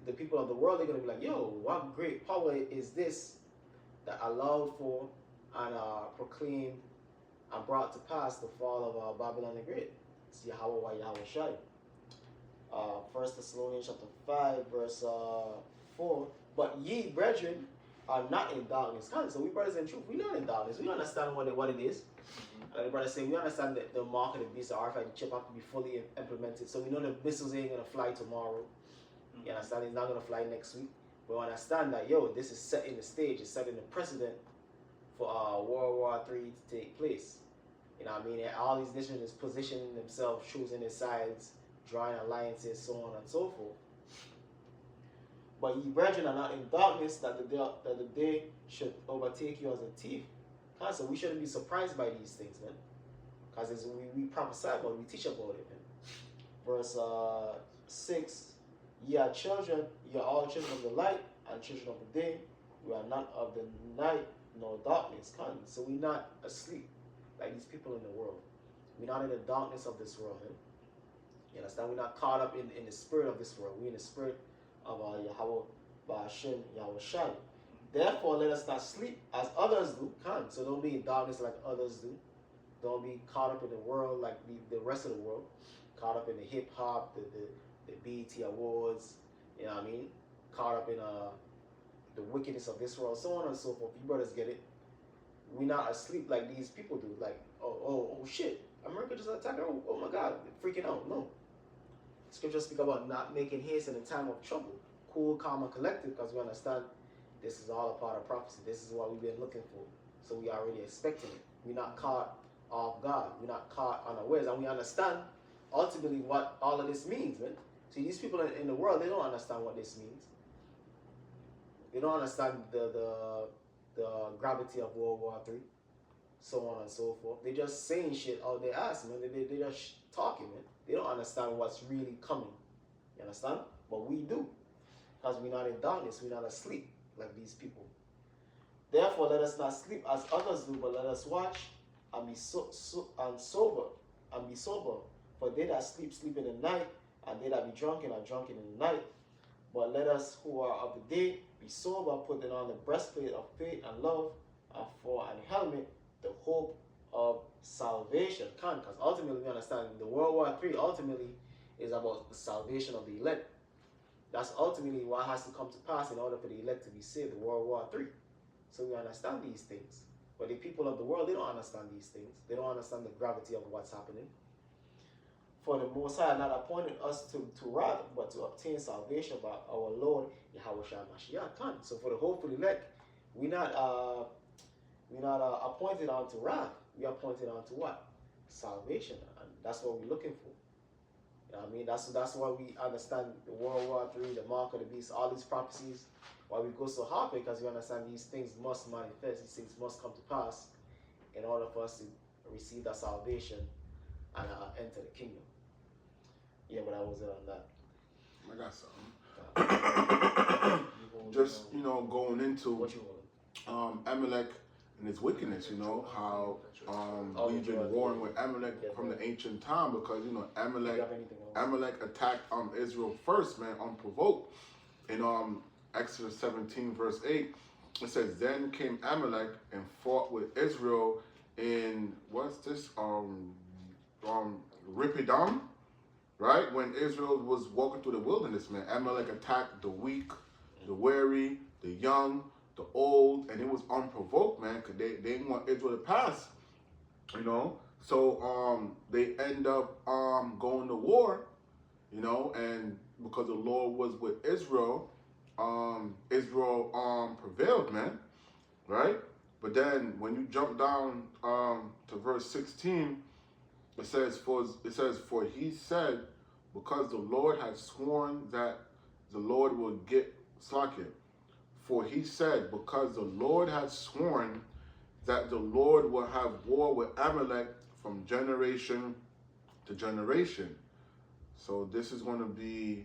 Speaker 4: the people of the world are going to be like, yo, what great power is this that allowed for and proclaimed and brought to pass the fall of Babylon the Great. It's Yahweh Shai. 1 Thessalonians chapter 5, verse 4. But ye, brethren, are not in darkness. So we brothers in truth, we're not in darkness. We understand what it is. The brother say we understand that the mark of the beast, the RFID chip, have to be fully implemented. So we know the missiles ain't gonna fly tomorrow. You understand? It's not gonna fly next week. We understand that, yo, this is setting the stage, it's setting the precedent for World War III to take place. You know what I mean? And all these nations is positioning themselves, choosing their sides, drawing alliances, so on and so forth. But ye brethren are not in darkness, that the day should overtake you as a thief. So we shouldn't be surprised by these things, man. Because we prophesy about it, we teach about it, man. Verse 6, ye are children, ye are all children of the light and children of the day. We are not of the night nor darkness. So we're not asleep like these people in the world. We're not in the darkness of this world, man. You understand? We're not caught up in the spirit of this world. We're in the spirit of Yahweh Ba'ashem, Yahweh Shai. Therefore, let us not sleep as others do. So don't be in darkness like others do. Don't be caught up in the world like the rest of the world. Caught up in the hip hop, the BET awards, you know what I mean? Caught up in the wickedness of this world, so on and so forth. You brothers get it. We're not asleep like these people do. Like, oh shit, America just attacked. Oh my God, freaking out. No. Scripture speak about not making haste in a time of trouble. Cool, calm, and collected, because we understand This is all a part of prophecy. This is what we've been looking for. So we are already expecting it. We're not caught off guard. We're not caught unawares. And we understand ultimately what all of this means, man. See, these people in the world, they don't understand what this means. They don't understand the gravity of World War III, so on and so forth. They're just saying shit out their ass, man. They're just talking, man. They don't understand what's really coming. You understand? But we do. Because we're not in darkness. We're not asleep like these people. Therefore, let us not sleep as others do, but let us watch and be sober. And be sober. For they that sleep, sleep in the night, and they that be drunken are drunken in the night. But let us who are of the day be sober, putting on the breastplate of faith and love, and for an helmet, the hope of salvation. Because ultimately we understand the World War III ultimately is about the salvation of the elect. That's ultimately what has to come to pass in order for the elect to be saved, the World War III. So we understand these things. But the people of the world, they don't understand these things. They don't understand the gravity of what's happening. For the Most High not appointed us to wrath, but to obtain salvation by our Lord Yahweh Mashiach. So for the hopeful elect, we're not appointed unto wrath. We are appointed unto what? Salvation. And that's what we're looking for. You know what I mean? That's why we understand the World War III, the mark of the beast, all these prophecies. Why we go so hard, because we understand these things must manifest, these things must come to pass in order for us to receive that salvation and enter the kingdom. Yeah, but I was on that.
Speaker 1: I got something. Just, going into
Speaker 4: What you want?
Speaker 1: Amalek and his wickedness, how we've been warring with Amalek from the ancient time, because, Amalek attacked Israel first, man, unprovoked. In Exodus 17, verse 8, it says, then came Amalek and fought with Israel in, Rephidim, right? When Israel was walking through the wilderness, man, Amalek attacked the weak, the weary, the young, the old, and it was unprovoked, man, because they didn't want Israel to pass, So they end up going to war, and because the Lord was with Israel, Israel prevailed, man, right? But then when you jump down to verse 16, it says, for he said, because the Lord had sworn that the Lord will get Slakia. For he said, because the Lord had sworn that the Lord will have war with Amalek from generation to generation. So this is going to be,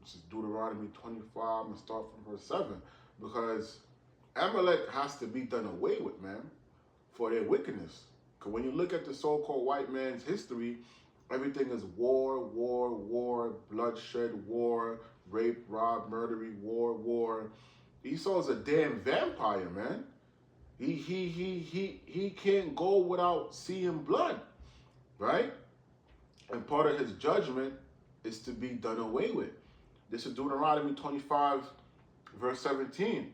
Speaker 1: this is Deuteronomy 25, and start from verse 7. Because Amalek has to be done away with, man, for their wickedness. Because when you look at the so-called white man's history, everything is war, war, war, bloodshed, war, rape, rob, murdery, war. Esau's a damn vampire, man. He can't go without seeing blood, right? And part of his judgment is to be done away with. This is Deuteronomy 25, verse 17.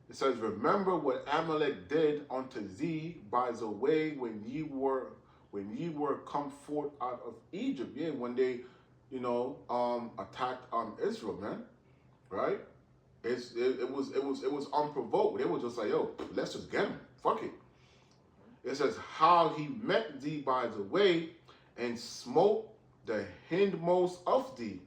Speaker 1: It says, remember what Amalek did unto thee by the way when ye were come forth out of Egypt. Yeah, when they, attacked Israel, man. Right? It was unprovoked. They were just like, yo, let's just get him. Fuck it. It says, how he met thee by the way and smote the hindmost of thee,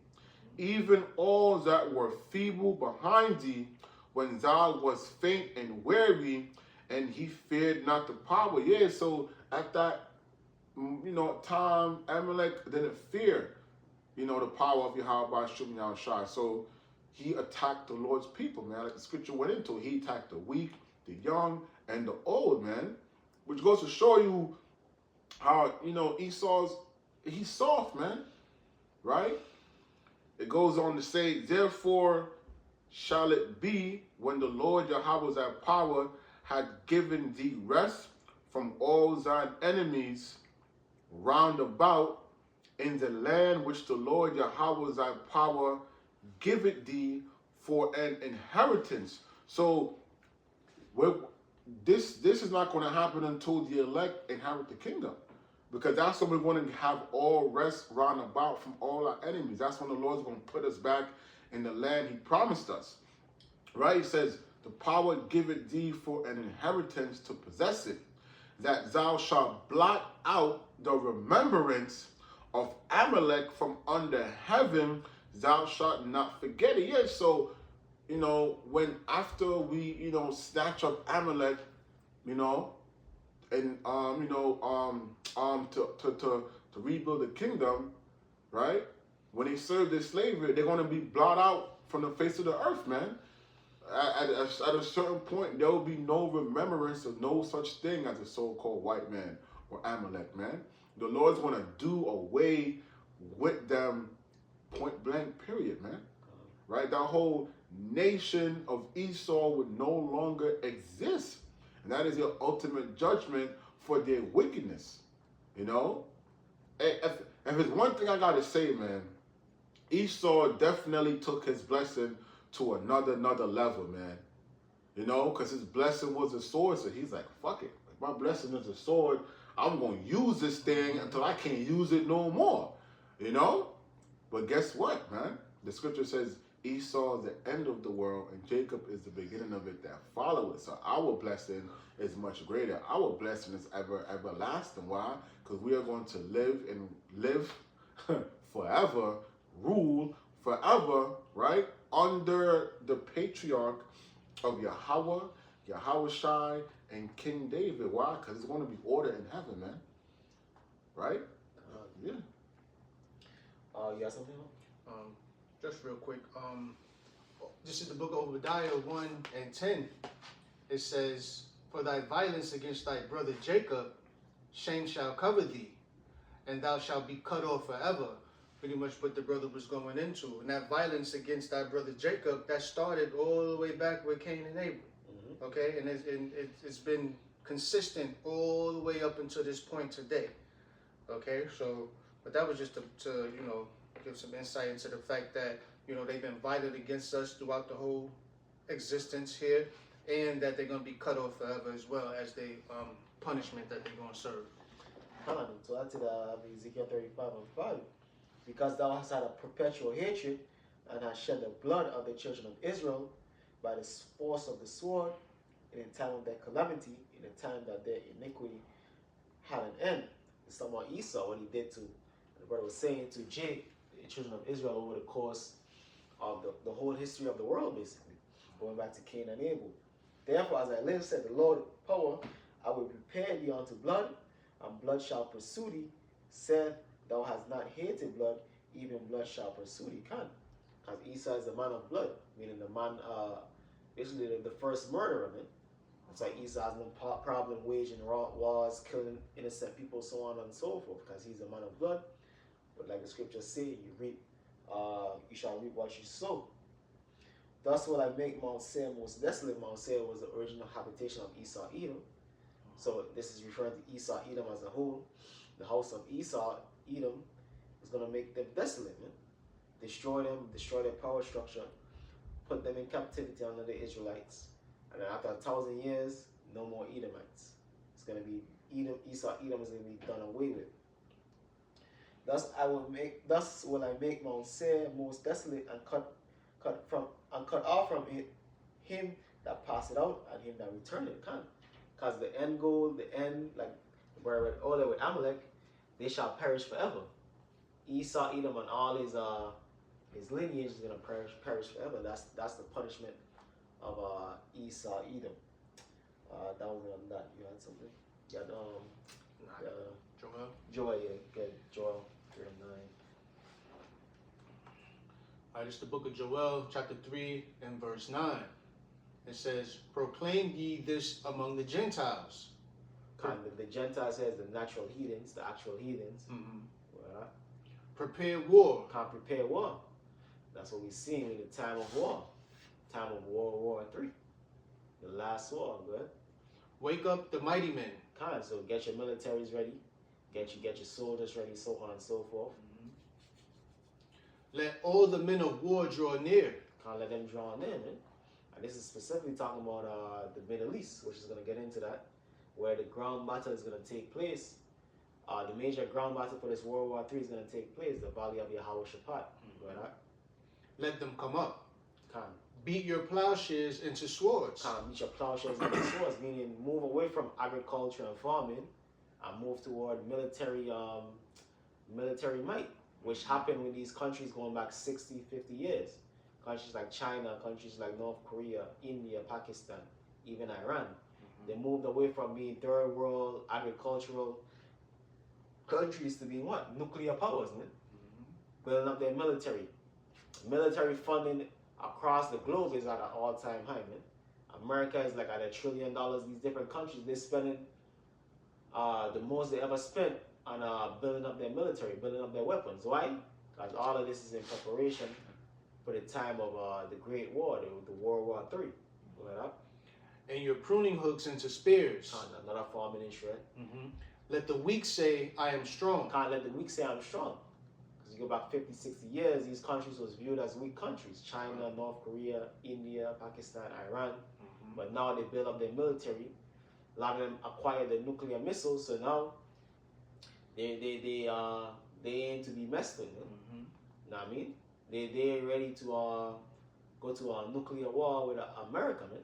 Speaker 1: even all that were feeble behind thee, when thou wast faint and weary, and he feared not the power. Yeah, so at that, time, Amalek didn't fear, the power of Yahweh Shem Yahushai. So he attacked the Lord's people, man. Like the scripture went into, he attacked the weak, the young, and the old, man. Which goes to show you how, he's soft, man. Right? It goes on to say, therefore shall it be when the Lord Yahweh thy power had given thee rest from all thine enemies round about in the land which the Lord Yahweh thy power giveth thee for an inheritance. So this is not going to happen until the elect inherit the kingdom. Because that's when we're going to have all rest round about from all our enemies. That's when the Lord's going to put us back in the land he promised us. Right? He says, the power giveth thee for an inheritance to possess it, that thou shalt blot out the remembrance of Amalek from under heaven, thou shalt not forget it. Yeah, so, when after we, snatch up Amalek, and to rebuild the kingdom, right? When they serve this slavery, they're going to be blotted out from the face of the earth, man. At a certain point, there will be no remembrance of no such thing as a so-called white man or Amalek, man. The Lord's going to do away with them, point blank, period, man. Right? That whole nation of Esau would no longer exist. And that is your ultimate judgment for their wickedness. If it's one thing I got to say, man, Esau definitely took his blessing to another level, man. Because his blessing was a sword, so he's like, fuck it. If my blessing is a sword, I'm going to use this thing until I can't use it no more. But guess what, man? The scripture says Esau is the end of the world and Jacob is the beginning of it that follow it. So our blessing is much greater. Our blessing is everlasting. Why? Because we are going to live forever, rule forever, right? Under the patriarch of Yahweh Shai, and King David. Why? Because it's going to be order in heaven, man. Right? Yeah.
Speaker 4: You got something?
Speaker 3: Just real quick. This is the book of Obadiah 1 and 10. It says, for thy violence against thy brother Jacob, shame shall cover thee, and thou shalt be cut off forever. Pretty much what the brother was going into. And that violence against thy brother Jacob, that started all the way back with Cain and Abel. Mm-hmm. Okay? And it's been consistent all the way up until this point today. Okay? So, but that was just to give some insight into the fact that, they've been violent against us throughout the whole existence here, and that they're going to be cut off forever as well as the punishment that they're going to serve.
Speaker 4: So that's Ezekiel 35 and 5. Because thou hast had a perpetual hatred, and hast shed the blood of the children of Israel by the force of the sword, in the time of their calamity, in the time that their iniquity had an end. It's talking about Esau, what he did to, the brother was saying to Jake, the children of Israel, over the course of the whole history of the world, basically, going back to Cain and Abel. Therefore, as I live, said the Lord of power, I will prepare thee unto blood, and blood shall pursue thee, saith, thou hast not hated blood, even blood shall pursue thee. Because Esau is the man of blood, meaning the man, basically the first murderer, man. It's like Esau has no problem waging wars, killing innocent people, so on and so forth, because he's a man of blood. But like the scriptures say, you shall reap what you sow. Thus will I make Mount Seir most desolate. Mount Seir was the original habitation of Esau, Edom. So this is referring to Esau, Edom as a whole. The house of Esau, Edom, is going to make them desolate, man. Destroy them, destroy their power structure, put them in captivity under the Israelites. And then after 1,000 years, no more Edomites. It's going to be Esau, Edom is going to be done away with. Thus will I make Mount Seir most desolate, and cut off from it him that passed out and him that returned it. Because the end goal, like where I read earlier with Amalek, they shall perish forever. Esau, Edom, and all his lineage is gonna perish forever. That's the punishment of Esau, Edom. That was on that. You had something? You had Joel, yeah, good. Joel 3 and 9.
Speaker 3: All right, it's the book of Joel, chapter 3 and verse 9. It says, proclaim ye this among the Gentiles.
Speaker 4: The Gentiles says the natural heathens, the actual heathens.
Speaker 3: Mm-hmm.
Speaker 4: Right?
Speaker 3: Prepare war.
Speaker 4: Can't prepare war. That's what we see in the time of war. Time of World War III. The last war, good.
Speaker 3: Wake up the mighty men.
Speaker 4: So get your militaries ready. Get your soldiers ready, so on and so forth.
Speaker 3: Mm-hmm. Let all the men of war draw near.
Speaker 4: Can't let them draw near, man. And this is specifically talking about the Middle East, which is going to get into that, where the ground battle is going to take place. The major ground battle for this World War III is going to take place, the Valley of Yahweh Shaphat.
Speaker 3: Mm-hmm. Right? Let them come up. beat your plowshares into swords.
Speaker 2: Beat your plowshares into swords, meaning move away from agriculture and farming and move toward military might, which happened with these countries going back 60, 50 years. Countries like China, countries like North Korea, India, Pakistan, even Iran. They moved away from being third world agricultural countries to being what? Nuclear powers, man. Building up their military. Military funding across the globe is at an all-time high, man. America is like at $1 trillion. These different countries, they're spending the most they ever spent on building up their military, building up their weapons. Why? Because all of this is in preparation for the time of the Great War, the World War III. Right?
Speaker 3: And your pruning hooks into spears.
Speaker 2: Another form in Israel.
Speaker 3: Let the weak say, I am strong.
Speaker 2: Can't let the weak say I'm strong. Because you go back 50, 60 years, these countries was viewed as weak countries. China, North Korea, India, Pakistan, Iran. But now they build up their military. A lot of them acquire the nuclear missiles, so now they aim to be messed with. You know what I mean? They're ready to go to a nuclear war with America, man.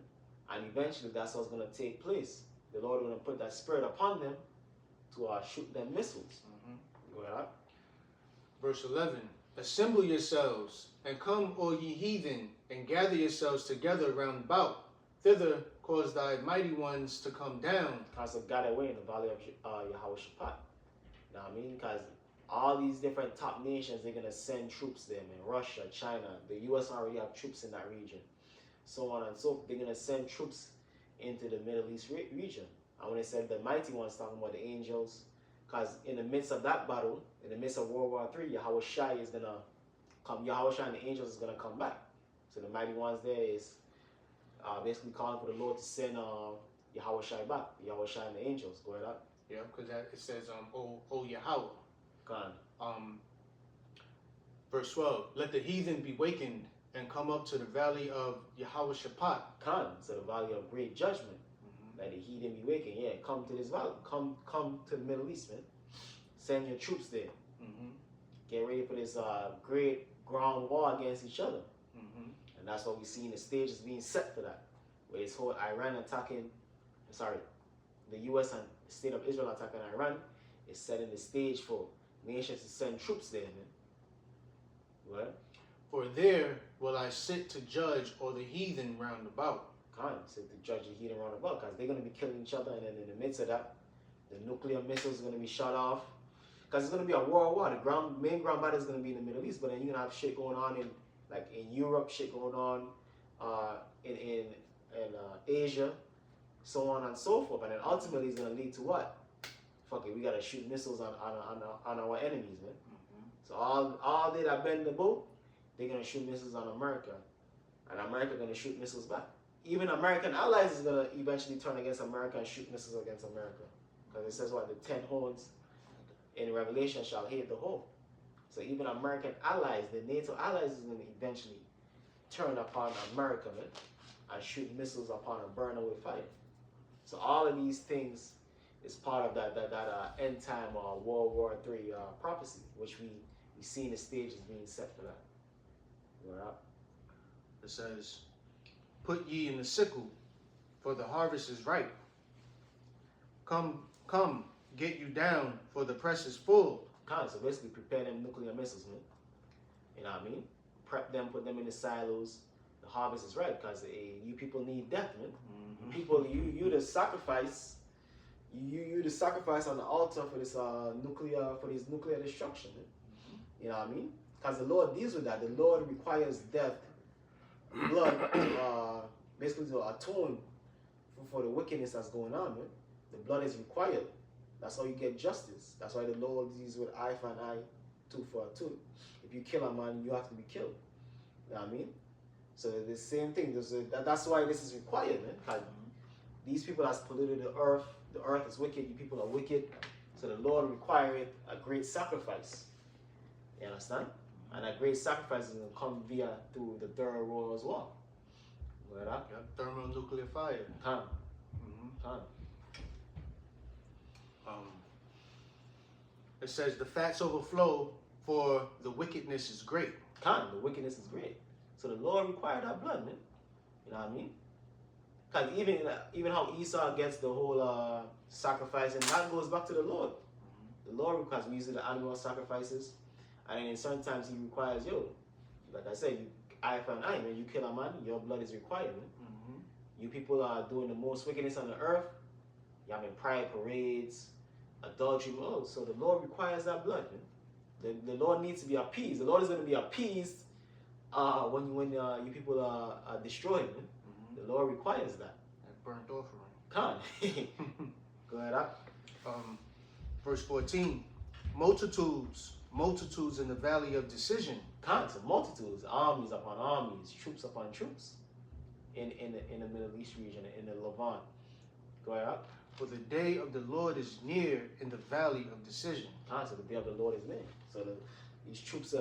Speaker 2: And eventually that's what's going to take place. The Lord is going to put that spirit upon them to shoot them missiles. Go ahead.
Speaker 3: Verse 11, assemble yourselves, and come, all ye heathen, and gather yourselves together round about. Thither cause thy mighty ones to come down.
Speaker 2: Because of God away in the valley of Yahweh Shaphat. You know what I mean? Because all these different top nations, they're going to send troops there, man. Russia, China, the U.S. already have troops in that region. So on and so forth. They're going to send troops into the Middle East region. And when they said the mighty ones, talking about the angels, because in the midst of that battle, in the midst of World War III, Yahweh Shai is going to come. Yahweh Shai and the angels is going to come back. So the mighty ones there is basically calling for the Lord to send Yahweh Shai back. Yahweh Shai and the angels. Go ahead up.
Speaker 3: Yeah, because it says, O Yahweh.
Speaker 2: Gone.
Speaker 3: Verse 12, let the heathen be wakened and come up to the valley of Yahweh Shaphat.
Speaker 2: Khan, so the valley of great judgment. Let the heathen be wakened. Yeah, come to this valley. Come to the Middle East, man. Send your troops there. Get ready for this great ground war against each other. And that's what we see in the stage is being set for that. Where this whole Iran attacking, the U.S. and the state of Israel attacking Iran is setting the stage for nations to send troops there, man. What?
Speaker 3: For there will I sit to judge all the heathen round about.
Speaker 2: Sit to judge the heathen round about, because they're going to be killing each other, and then in the midst of that, the nuclear missiles are going to be shot off. Because it's going to be a world war. The main ground battle is going to be in the Middle East, but then you're going to have shit going on in Europe, shit going on in Asia, so on and so forth. And then ultimately it's going to lead to what? Fuck it, we got to shoot missiles on our enemies, man. So all they that bend the boat, they're going to shoot missiles on America. And America going to shoot missiles back. Even American allies is going to eventually turn against America and shoot missiles against America. Because it says what? The 10 horns in Revelation shall hate the whole. So even American allies, the NATO allies, is going to eventually turn upon America, man, and shoot missiles upon and burn away fire. So all of these things is part of that end time World War III prophecy, which we see in the stage as being set for that. Right?
Speaker 3: It says, put ye in the sickle, for the harvest is ripe. Come, get you down, for the press is full.
Speaker 2: So basically prepare them nuclear missiles, man. You know what I mean? Prep them, put them in the silos. The harvest is ripe, because you people need death, man. People, you the sacrifice. You the sacrifice on the altar for this nuclear destruction, man. You know what I mean? Because the Lord deals with that. The Lord requires death, blood, basically to atone for the wickedness that's going on, man. The blood is required. That's how you get justice. That's why the Lord deals with eye for an eye, tooth for a tooth. If you kill a man, you have to be killed. You know what I mean? So the same thing. That's why this is required, man. These people that's polluted the earth is wicked. You people are wicked. So the Lord required a great sacrifice. You understand? And that great sacrifice is going to come through the Third World War. Right up?
Speaker 3: Yep, thermonuclear fire. It says the fats overflow, for the wickedness is great.
Speaker 2: The wickedness is great. So the Lord required that blood, man. You know what I mean? Because even how Esau gets the whole sacrifice, and that goes back to the Lord. The Lord, because we use the animal sacrifices, and then in certain times He requires, like I said, eye for an eye. When you kill a man, your blood is required. Man. You people are doing the most wickedness on the earth. You're having pride parades, adultery. Oh, so the Lord requires that blood. Man. The Lord needs to be appeased. The Lord is going to be appeased when you people are destroyed. Man. The Lord requires that.
Speaker 3: That burnt offering.
Speaker 2: Come. Go ahead.
Speaker 3: Verse 14. Multitudes in the valley of decision.
Speaker 2: Constant multitudes, armies upon armies, troops upon troops in the Middle East region, in the Levant. Go ahead.
Speaker 3: For the day of the Lord is near in the valley of decision.
Speaker 2: Constant, the day of the Lord is near. So these troops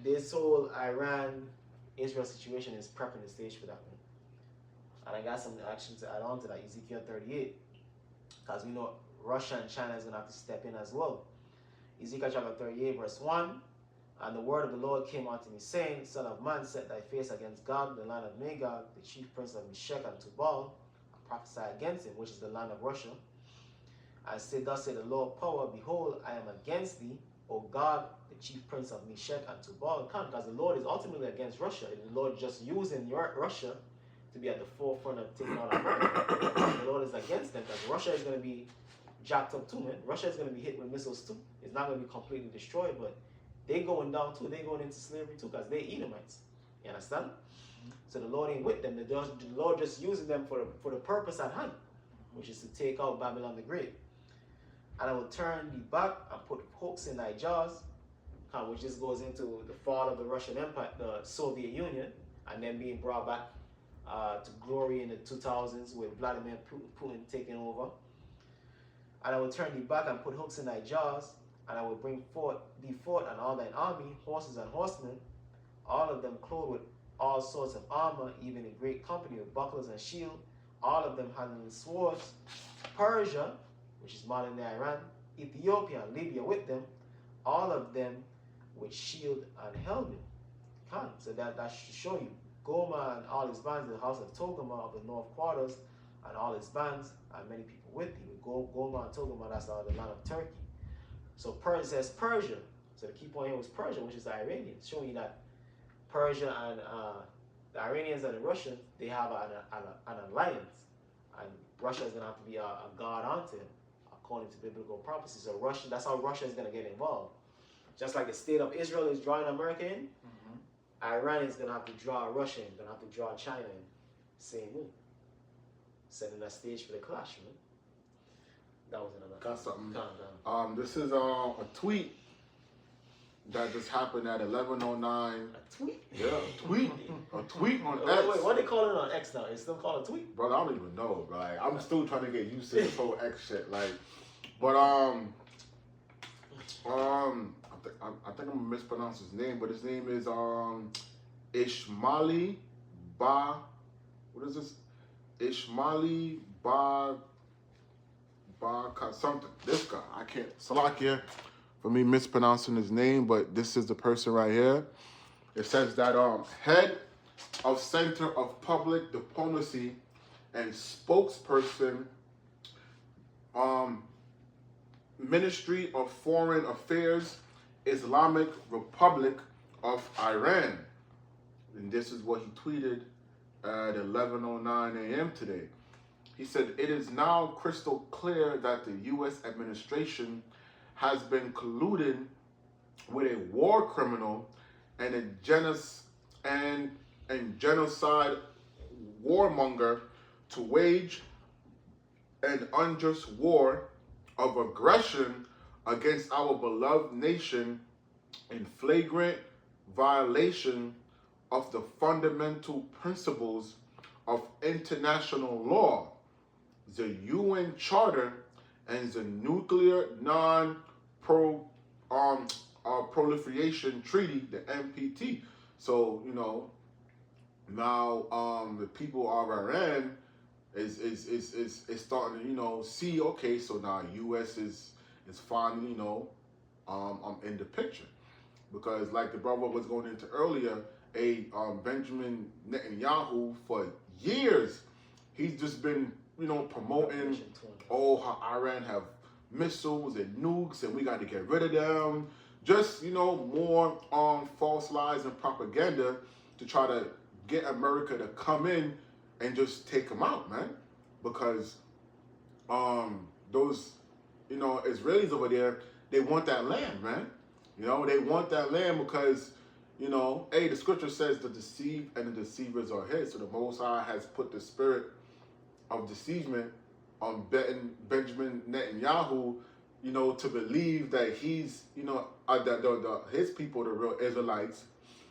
Speaker 2: this whole Iran-Israel situation is prepping the stage for that one. And I got some action to add on to that, Ezekiel 38, because we know Russia and China is going to have to step in as well. Ezekiel chapter 38, verse 1. And the word of the Lord came unto me, saying, Son of man, set thy face against Gog, the land of Magog, the chief prince of Meshech and Tubal, and prophesy against him, which is the land of Russia. And say, Thus said the Lord power, behold, I am against thee, O Gog, the chief prince of Meshech and Tubal. Because the Lord is ultimately against Russia. The Lord just using Russia to be at the forefront of taking out America. The Lord is against them, because Russia is going to be jacked up too, man. Russia is going to be hit with missiles too. It's not going to be completely destroyed, but they going down too. They going into slavery too, because they Edomites. You understand? So the Lord ain't with them. The Lord just using them for the purpose at hand, which is to take out Babylon the Great. And I will turn thee back and put hooks in thy jaws, which just goes into the fall of the Russian Empire, the Soviet Union, and then being brought back to glory in the 2000s with Vladimir Putin taking over. And I will turn thee back and put hooks in thy jaws, and I will bring thee forth and all thine army, horses and horsemen, all of them clothed with all sorts of armor, even a great company with bucklers and shield, all of them handling swords. Persia, which is modern day Iran, Ethiopia and Libya with them, all of them with shield and helmet. So that should show you. Goma and all his bands, the house of Togama of the north quarters, and all his bands, and many people with him. Goma and Togama, that's the land of Turkey. So Persia says Persia. So the key point here was Persia, which is the Iranians, showing you that Persia and the Iranians and the Russians, they have an alliance. And Russia is going to have to be a guard onto him, according to biblical prophecy. So Russia, that's how Russia is going to get involved. Just like the state of Israel is drawing America in, Iran is going to have to draw Russia in, going to have to draw China in. Same way. Setting that stage for the clash, man. That was another.
Speaker 1: Got something.
Speaker 2: Calm down.
Speaker 1: This is a tweet that just happened at 11:09.
Speaker 2: A tweet?
Speaker 1: Yeah, a tweet. A tweet on
Speaker 2: Wait,
Speaker 1: X.
Speaker 2: what they call it on X now? It's still called a tweet?
Speaker 1: Brother, I don't even know, bro. Like, I'm still trying to get used to this whole X shit. Like, but I think I'm gonna mispronounce his name, but his name is Ishmaeli Ba. What is this? Ishmaeli Ba something. This guy, I can't. Salakia for me mispronouncing his name, but this is the person right here. It says that head of Center of Public Diplomacy and spokesperson, Ministry of Foreign Affairs, Islamic Republic of Iran. And this is what he tweeted at 11:09 a.m. today. He said, "It is now crystal clear that the U.S. administration has been colluding with a war criminal and a genocide warmonger to wage an unjust war of aggression against our beloved nation in flagrant violation of the fundamental principles of international law, the UN Charter, and the Nuclear Non-Proliferation Treaty, the NPT." So, you know, now the people of Iran is starting to, you know, see, okay, so now US is finally, you know, in the picture. Because like the brother was going into earlier, Benjamin Netanyahu for years, he's just been, promoting, how Iran have missiles and nukes and we got to get rid of them. Just, more false lies and propaganda to try to get America to come in and just take them out, man. Because those, Israelis over there, they want that land, man. They want that land because, the scripture says the deceived and the deceivers are his. So the Most High has put the spirit of deceivement on Benjamin Netanyahu, to believe that he's, his people, the real Israelites,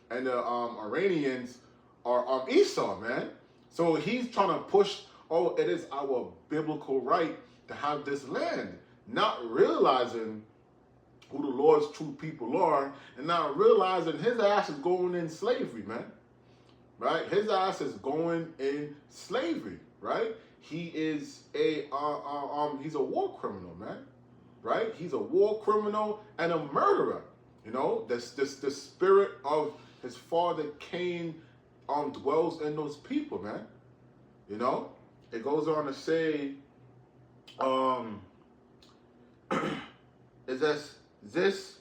Speaker 1: and the Iranians are Esau, man. So he's trying to push, it is our biblical right to have this land, not realizing who the Lord's true people are, and not realizing his ass is going in slavery, man. Right? His ass is going in slavery, right? He is he's a war criminal, man. Right? He's a war criminal and a murderer. The spirit of his father Cain dwells in those people, man. It goes on to say, is this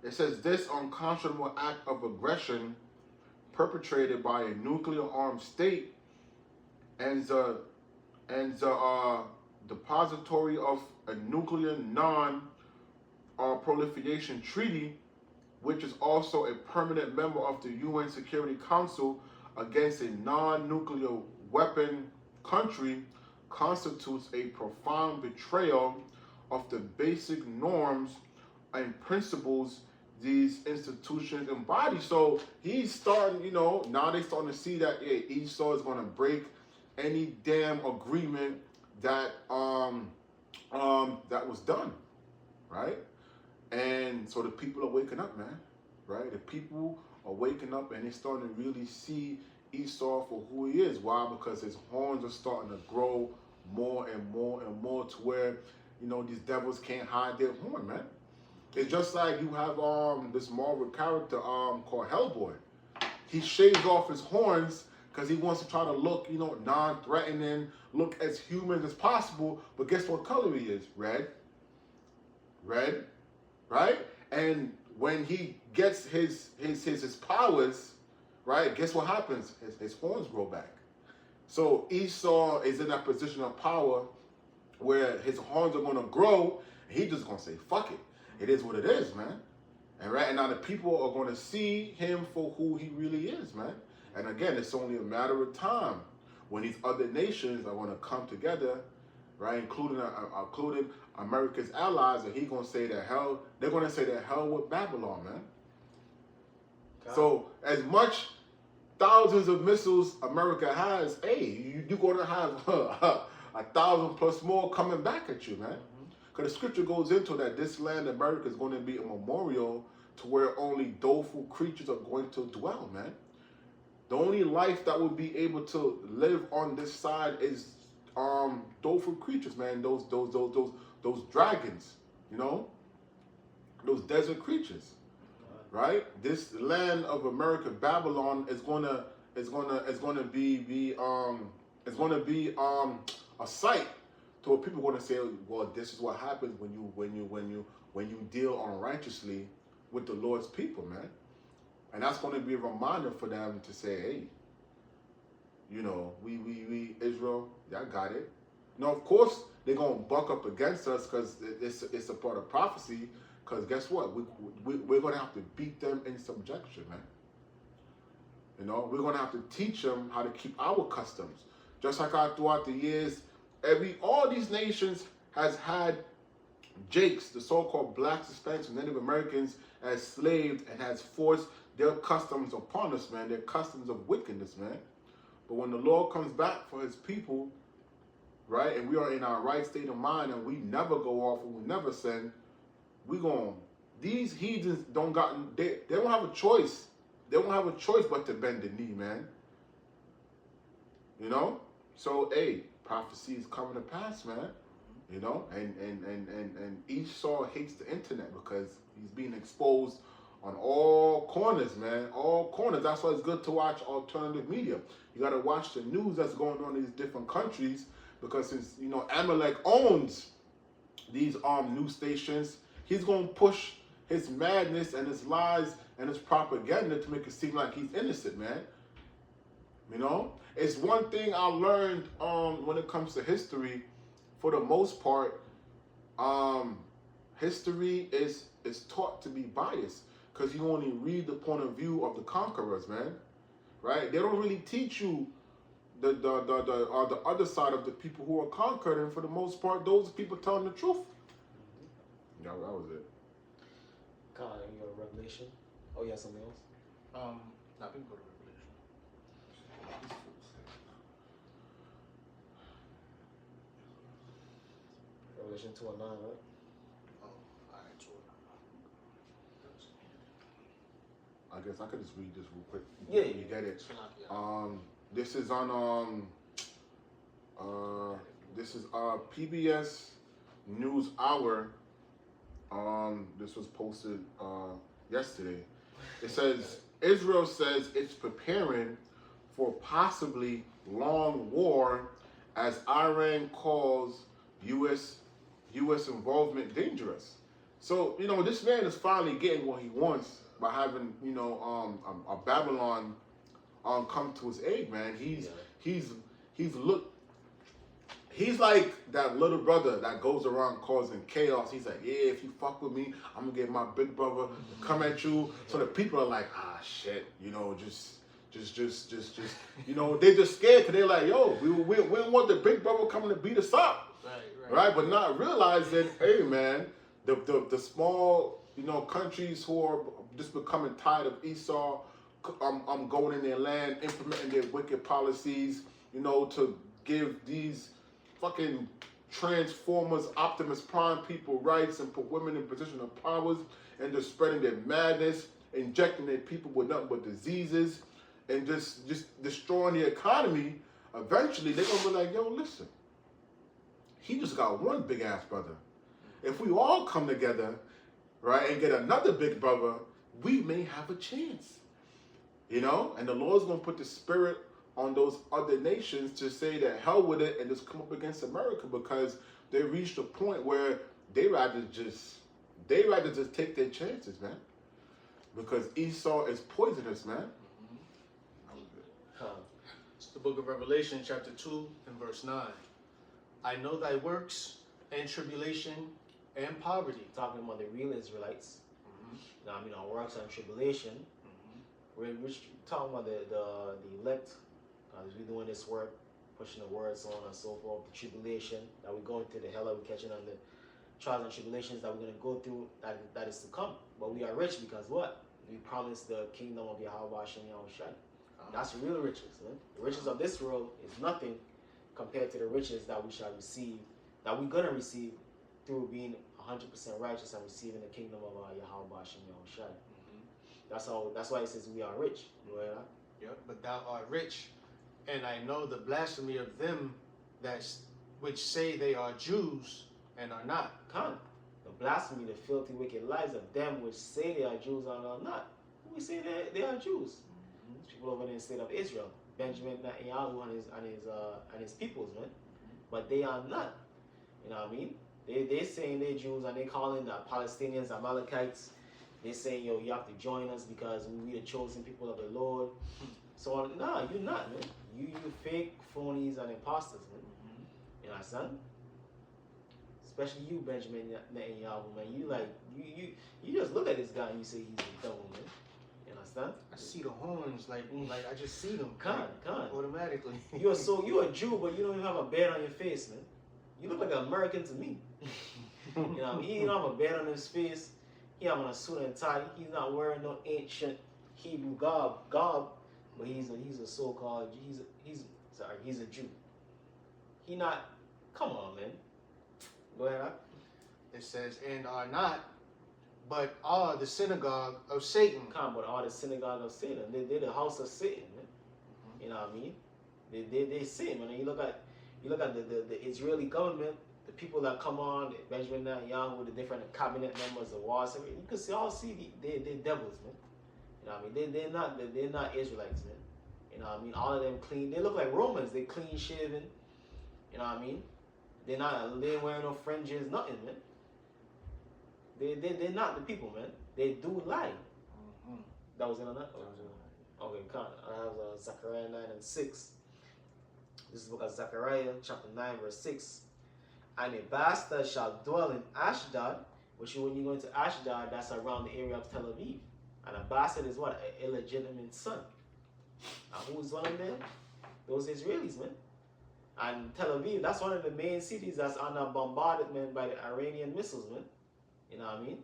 Speaker 1: it says this unconscionable act of aggression perpetrated by a nuclear-armed state and the depository of a nuclear non-proliferation treaty, which is also a permanent member of the UN Security Council against a non-nuclear weapon country, constitutes a profound betrayal of the basic norms and principles these institutions embody. So he's starting, now they're starting to see that Esau is going to break any damn agreement that that was done, right? And so the people are waking up, man, right? The people are waking up and they're starting to really see Esau for who he is. Why? Because his horns are starting to grow more and more and more to where, these devils can't hide their horn, man. It's just like you have this Marvel character called Hellboy. He shaves off his horns because he wants to try to look, non-threatening, look as human as possible. But guess what color he is? Red. Red, right? And when he gets his powers, right? Guess what happens? His horns grow back. So Esau is in that position of power where his horns are going to grow. And he's just going to say, fuck it. It is what it is, man. And right now the people are going to see him for who he really is, man. And again, it's only a matter of time when these other nations are going to come together, right? Including America's allies, and he's going to say that hell. They're going to say that hell with Babylon, man. God. So as much thousands of missiles America has, you're going to have 1,000 plus more coming back at you, man. Because the scripture goes into that this land, America, is going to be a memorial to where only doleful creatures are going to dwell, man. The only life that will be able to live on this side is doleful creatures, man. Those dragons, those desert creatures, right? This land of America, Babylon, is gonna be a sight to where people are going to say, well, this is what happens when you deal unrighteously with the Lord's people, man. And that's going to be a reminder for them to say, hey, we Israel, y'all got it. Of course, they're going to buck up against us because it's a part of prophecy. Because guess what? We're going to have to beat them in subjection, man. We're going to have to teach them how to keep our customs. Just like throughout the years, all these nations has had Jakes, the so-called blacks, Hispanics, and Native Americans, as slaves and has forced their customs upon us, man. Their customs of wickedness, man. But when the Lord comes back for his people, right, and we are in our right state of mind and we never go off and we never sin, these heathens they don't have a choice. They don't have a choice but to bend the knee, man. So, prophecy is coming to pass, man. And Esau hates the internet because he's being exposed on all corners, man. All corners. That's why it's good to watch alternative media. You got to watch the news that's going on in these different countries, because since Amalek owns these news stations, he's going to push his madness and his lies and his propaganda to make it seem like he's innocent, man. It's one thing I learned when it comes to history. For the most part, history is taught to be biased, because you only read the point of view of the conquerors, man. Right? They don't really teach you the other side of the people who are conquered, and for the most part, those people telling the truth. Yeah, that was it.
Speaker 2: Kind of your revelation. Oh, yeah, something else.
Speaker 3: Now we can go to Revelation.
Speaker 2: Revelation 2:9, right?
Speaker 3: Oh, alright, so
Speaker 1: I guess I could just read this real quick.
Speaker 2: Yeah.
Speaker 1: You get it.
Speaker 3: yeah.
Speaker 1: This is on this is PBS News Hour. This was posted yesterday. It says Israel says it's preparing for possibly long war as Iran calls U.S. involvement dangerous. So this man is finally getting what he wants by having a Babylon come to his aid, man. He's like that little brother that goes around causing chaos. He's like, yeah, if you fuck with me, I'm gonna get my big brother to come at you. So the people are like, shit, just they're just scared, because they're like, yo, we don't want the big brother coming to beat us up. Right? But not realizing, hey man, the small, countries who are just becoming tired of Esau, going in their land, implementing their wicked policies, to give these fucking Transformers, Optimus Prime people rights and put women in position of powers, and just spreading their madness, injecting their people with nothing but diseases, and just destroying the economy. Eventually, they're gonna be like, yo, listen, he just got one big ass brother. If we all come together, right, and get another big brother, we may have a chance. And the Lord's gonna put the spirit on those other nations to say that hell with it and just come up against America, because they reached a point where they rather just take their chances, man. Because Esau is poisonous, man.
Speaker 3: It's the book of Revelation, chapter 2 and verse 9. I know thy works and tribulation and poverty.
Speaker 2: Talking about the real Israelites. Our works and tribulation. We're talking about the elect, because we're doing this work, pushing the word, so on and so forth. The tribulation that we're going through, the hell that we're catching on, the trials and tribulations that we're going to go through, that is to come. But we are rich because what? We promised the kingdom of Yahweh Hashem Yahushai. That's real riches. Man. The riches of this world is nothing compared to the riches that we shall receive, that we're going to receive through being 100% righteous and receiving the kingdom of Yahweh Hashem Yahushai. That's why it says we are rich.
Speaker 3: Yep, but thou art rich, and I know the blasphemy of them which say they are Jews and are not.
Speaker 2: The blasphemy, the filthy, wicked lies of them which say they are Jews and are not. We say they are Jews. People over there in the state of Israel, Benjamin Netanyahu and his peoples, man. But they are not. You know what I mean? They saying they're Jews, and they calling the Palestinians Amalekites. They saying, yo, you have to join us because we are chosen people of the Lord. So nah, you're not, man. You fake phonies and imposters, man. You understand? Especially you, Benjamin Netanyahu, man. You just look at this guy and you say he's the devil, man. You understand?
Speaker 3: I see the horns, like I just see them. Automatically.
Speaker 2: You're a Jew, but you don't even have a beard on your face, man. You look like an American to me. You know what I mean? He don't have a beard on his face. He have on a suit and tie. He's not wearing no ancient Hebrew garb, but he's a so-called he's a Jew. He not. Come on, man. Go ahead.
Speaker 3: It says, and are not, but are the synagogue of Satan.
Speaker 2: But are the synagogue of Satan. They're the house of Satan, man. You know what I mean? They sin, man. You look at the Israeli government. the people that come on, Benjamin Netanyahu, with the different cabinet members, the wars, you can see they're devils, man. You know what I mean? They're not Israelites, man. You know what I mean? All of them clean. They look like Romans. They clean shaven. You know what I mean? They ain't wearing no fringes, nothing, man. They're not the people, man. They do lie.
Speaker 3: Mhm.
Speaker 2: That was in on that? Okay, come on. I have Zechariah 9 and 6. This is the book of Zechariah, chapter 9, verse 6. And a bastard shall dwell in Ashdod, which when you go into Ashdod, that's around the area of Tel Aviv. And a bastard is what? An illegitimate son. And who's dwelling there? Those Israelis, man. And Tel Aviv, that's one of the main cities that's under bombardment by the Iranian missiles, man. You know what I mean?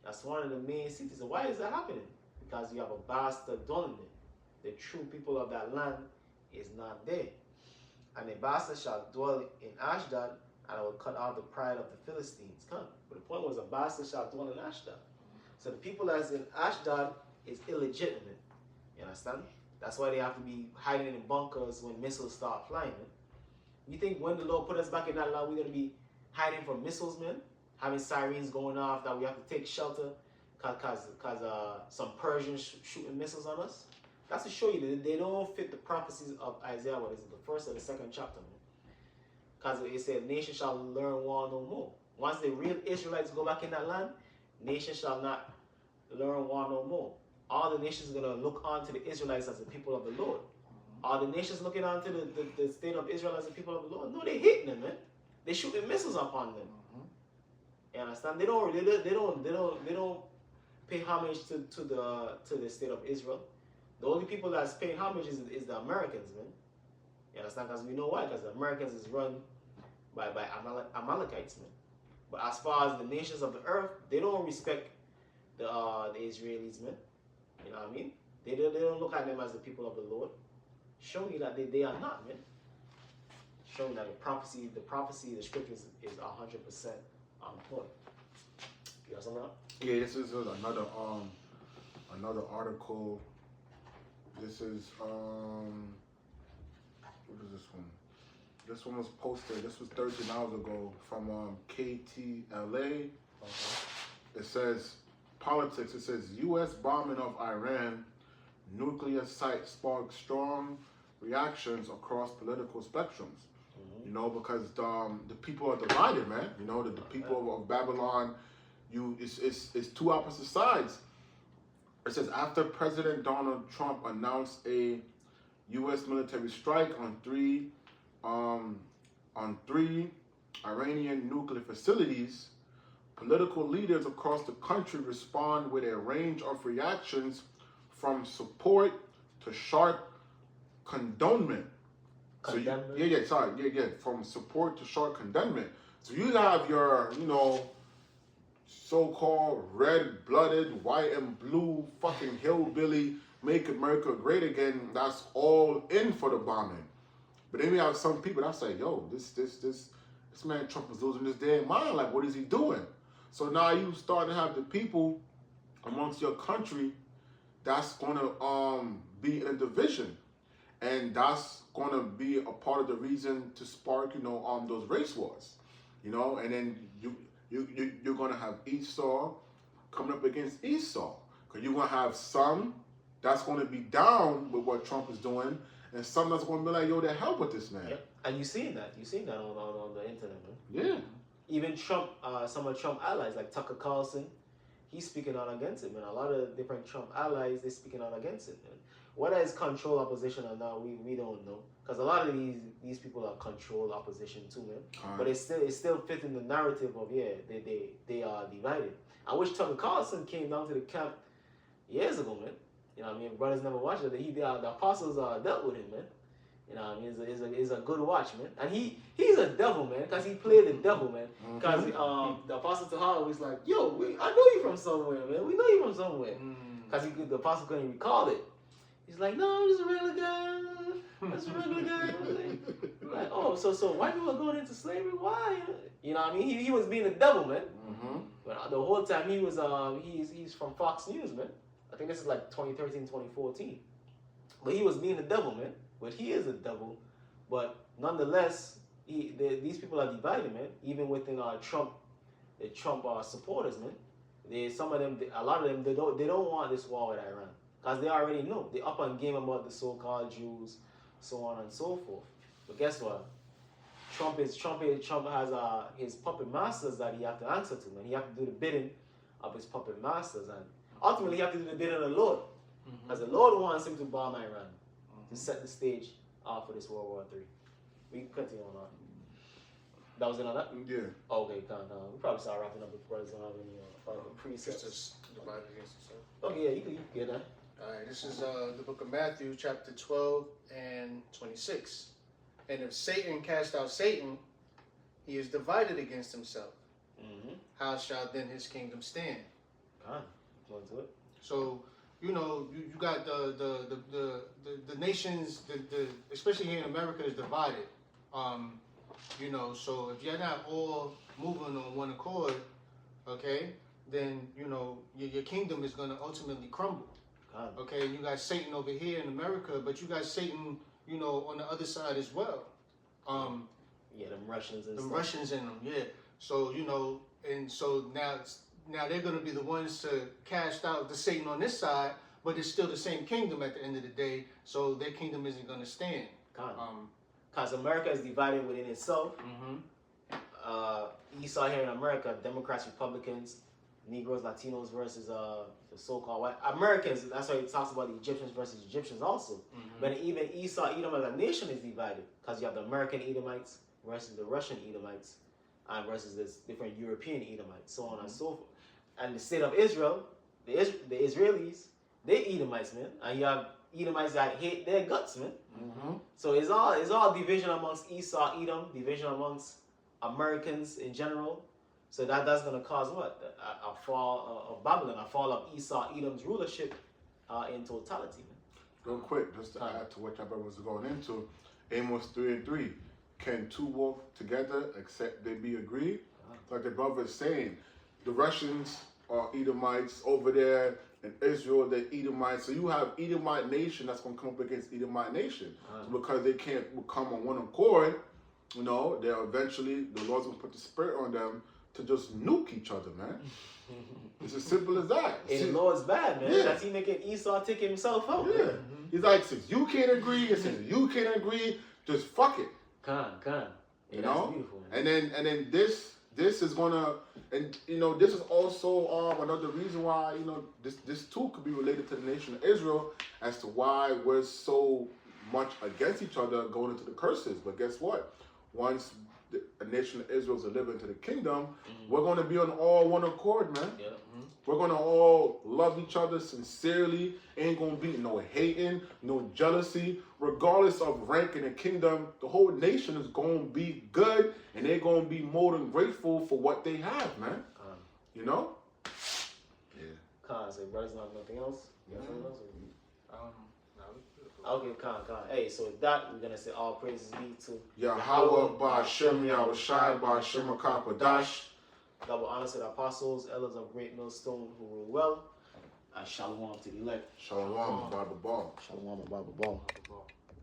Speaker 2: That's one of the main cities. And why is that happening? Because you have a bastard dwelling there. The true people of that land is not there. And a bastard shall dwell in Ashdod, and I will cut off the pride of the Philistines. Come. But the point was a bastard shall dwell in Ashdod. So the people that's in Ashdod is illegitimate. You understand? That's why they have to be hiding in bunkers when missiles start flying, man. You think when the Lord put us back in that land, we're going to be hiding from missiles, man? Having sirens going off that we have to take shelter because some Persians shooting missiles on us? That's to show you that they don't fit the prophecies of Isaiah, what is it, the first or the second chapter, man. Because it said, nation shall learn war no more. Once the real Israelites go back in that land, nation shall not learn war no more. All the nations are going to look on to the Israelites as the people of the Lord. Are the nations looking on to the state of Israel as the people of the Lord? No, they're hitting them, man. They're shooting missiles upon them. You understand? They don't pay homage to the state of Israel. The only people that's paying homage is the Americans, man. You understand? Because we know why. Because the Americans is run by Amalekites, man. But as far as the nations of the earth, they don't respect the Israelis, man. You know what I mean? They don't look at them as the people of the Lord. Showing you that they are not, man. Showing that the prophecy, the scriptures is 100% on point. You got something else?
Speaker 1: Yeah, this is another article. This is what is this one? This one was posted. This was 13 hours ago from KTLA. It says politics. It says U.S. bombing of Iran, nuclear site sparks strong reactions across political spectrums. You know, because the people are divided, man. You know, the people of Babylon, it's two opposite sides. It says after President Donald Trump announced a U.S. military strike on three Iranian nuclear facilities, political leaders across the country respond with a range of reactions, from support to sharp condemnation. So from support to sharp condemnation. So you have your, so-called red-blooded, white and blue fucking hillbilly, make America great again. That's all in for the bombing. But then we have some people that say, yo, this man Trump is losing his damn mind. Like, what is he doing? So now you start to have the people amongst your country that's gonna be in a division, and that's gonna be a part of the reason to spark, those race wars, and then you're gonna have Esau coming up against Esau, because you're gonna have some that's gonna be down with what Trump is doing, and some that's gonna be like, yo, the hell with this man.
Speaker 2: Yep. And you've seen that on the internet, man.
Speaker 1: Yeah.
Speaker 2: Even Trump, some of Trump allies like Tucker Carlson, he's speaking out against it, man. A lot of different Trump allies, they're speaking out against it, man. Whether it's control opposition or not, we don't know. Because a lot of these people are control opposition too, man. Right. But it still fits in the narrative of, they are divided. I wish Tucker Carlson came down to the camp years ago, man. You know what I mean? Brothers never watched it. The apostles dealt with him, man. You know what I mean? It's a good watch, man. And he's a devil, man, because he played the devil, man. Because the apostle to Hall was like, yo, I know you from somewhere, man. We know you from somewhere. Because the apostle couldn't recall it. He's like, no, I'm just a regular guy. Just a regular guy. Like, oh, so white people are going into slavery? Why? You know what I mean? He was being the devil, man. But the whole time he was he's from Fox News, man. I think this is like 2013, 2014. But he was being the devil, man. But he is a devil. But nonetheless, these people are divided, man. Even within Trump, the Trump supporters, man. Some of them, a lot of them, they don't want this war with Iran because they already know they up on game about the so-called Jews, so on and so forth. But guess what? Trump has his puppet masters that he have to answer to, man. He have to do the bidding of his puppet masters, and ultimately he have to do the bidding of the Lord, because the Lord wants him to bomb Iran to set the stage for this World War III. We can continue on. That was another.
Speaker 1: Yeah.
Speaker 2: Okay, we probably start wrapping up before there's don't have any precepts.
Speaker 3: Just divided against itself.
Speaker 2: Okay, yeah, you can get that.
Speaker 3: All right, this is the book of Matthew, chapter 12 and 26. And if Satan cast out Satan, he is divided against himself. How shall then his kingdom stand?
Speaker 2: Want to do it?
Speaker 3: So, you know, you got the nations, especially here in America, is divided. You know, so if you're not all moving on one accord, okay, then, you know, your kingdom is going to ultimately crumble. Okay, and you got Satan over here in America, but you got Satan, you know, on the other side as well.
Speaker 2: Yeah, them Russians and
Speaker 3: the
Speaker 2: stuff.
Speaker 3: Russians in them, yeah. So, you know, and so now they're going to be the ones to cast out the Satan on this side, but it's still the same kingdom at the end of the day, so their kingdom isn't going to stand.
Speaker 2: Because America is divided within itself. Esau here in America, Democrats, Republicans, Negroes, Latinos versus the so-called white Americans. That's why he talks about the Egyptians versus Egyptians also. But even Esau, Edom as a nation is divided, because you have the American Edomites versus the Russian Edomites, and versus this different European Edomites, so on and so forth. And the state of Israel, the Israelis, they Edomites, man. And you have Edomites that hate their guts, man. So it's all division amongst Esau, Edom, division amongst Americans in general. So that's going to cause what? A fall of Babylon, a fall of Esau, Edom's rulership in totality, man.
Speaker 1: Real quick, just to add to what your brother was going into, Amos 3:3. Can two walk together except they be agreed? Like the brother is saying, the Russians are Edomites over there, in Israel they're Edomites. So you have Edomite nation that's going to come up against Edomite nation. So because they can't come on one accord, you know, they're eventually, the Lord's going to put the spirit on them to just nuke each other, man. It's as simple as that.
Speaker 2: And the Lord's bad, man. That's he making Esau take himself out.
Speaker 1: Yeah. He's like, since you can't agree, and since you can't agree, just fuck it.
Speaker 2: You know, beautiful,
Speaker 1: and then this is gonna, and you know, this is also another reason why, you know, this too could be related to the nation of Israel as to why we're so much against each other going into the curses. But guess what? Once the nation of Israel is delivered into the kingdom, we're going to be on all one accord, man. We're going to all love each other sincerely. Ain't going to be no hating, no jealousy. Regardless of rank in the kingdom, the whole nation is going to be good, and they're going to be more than grateful for what they have, man. You know? Yeah.
Speaker 2: So brothers, not nothing else? You got something else? Okay, Hey, so with that, we're going to say all praises be to
Speaker 1: Yahweh, Ba'ashem, Yahushai, Ba'ashem, HaKadosh.
Speaker 2: Double honors to the apostles, elders of Great Millstone who rule well. And shalom to the elect.
Speaker 1: Shalom, Bible Ball.
Speaker 2: Shalom, Bible Ball.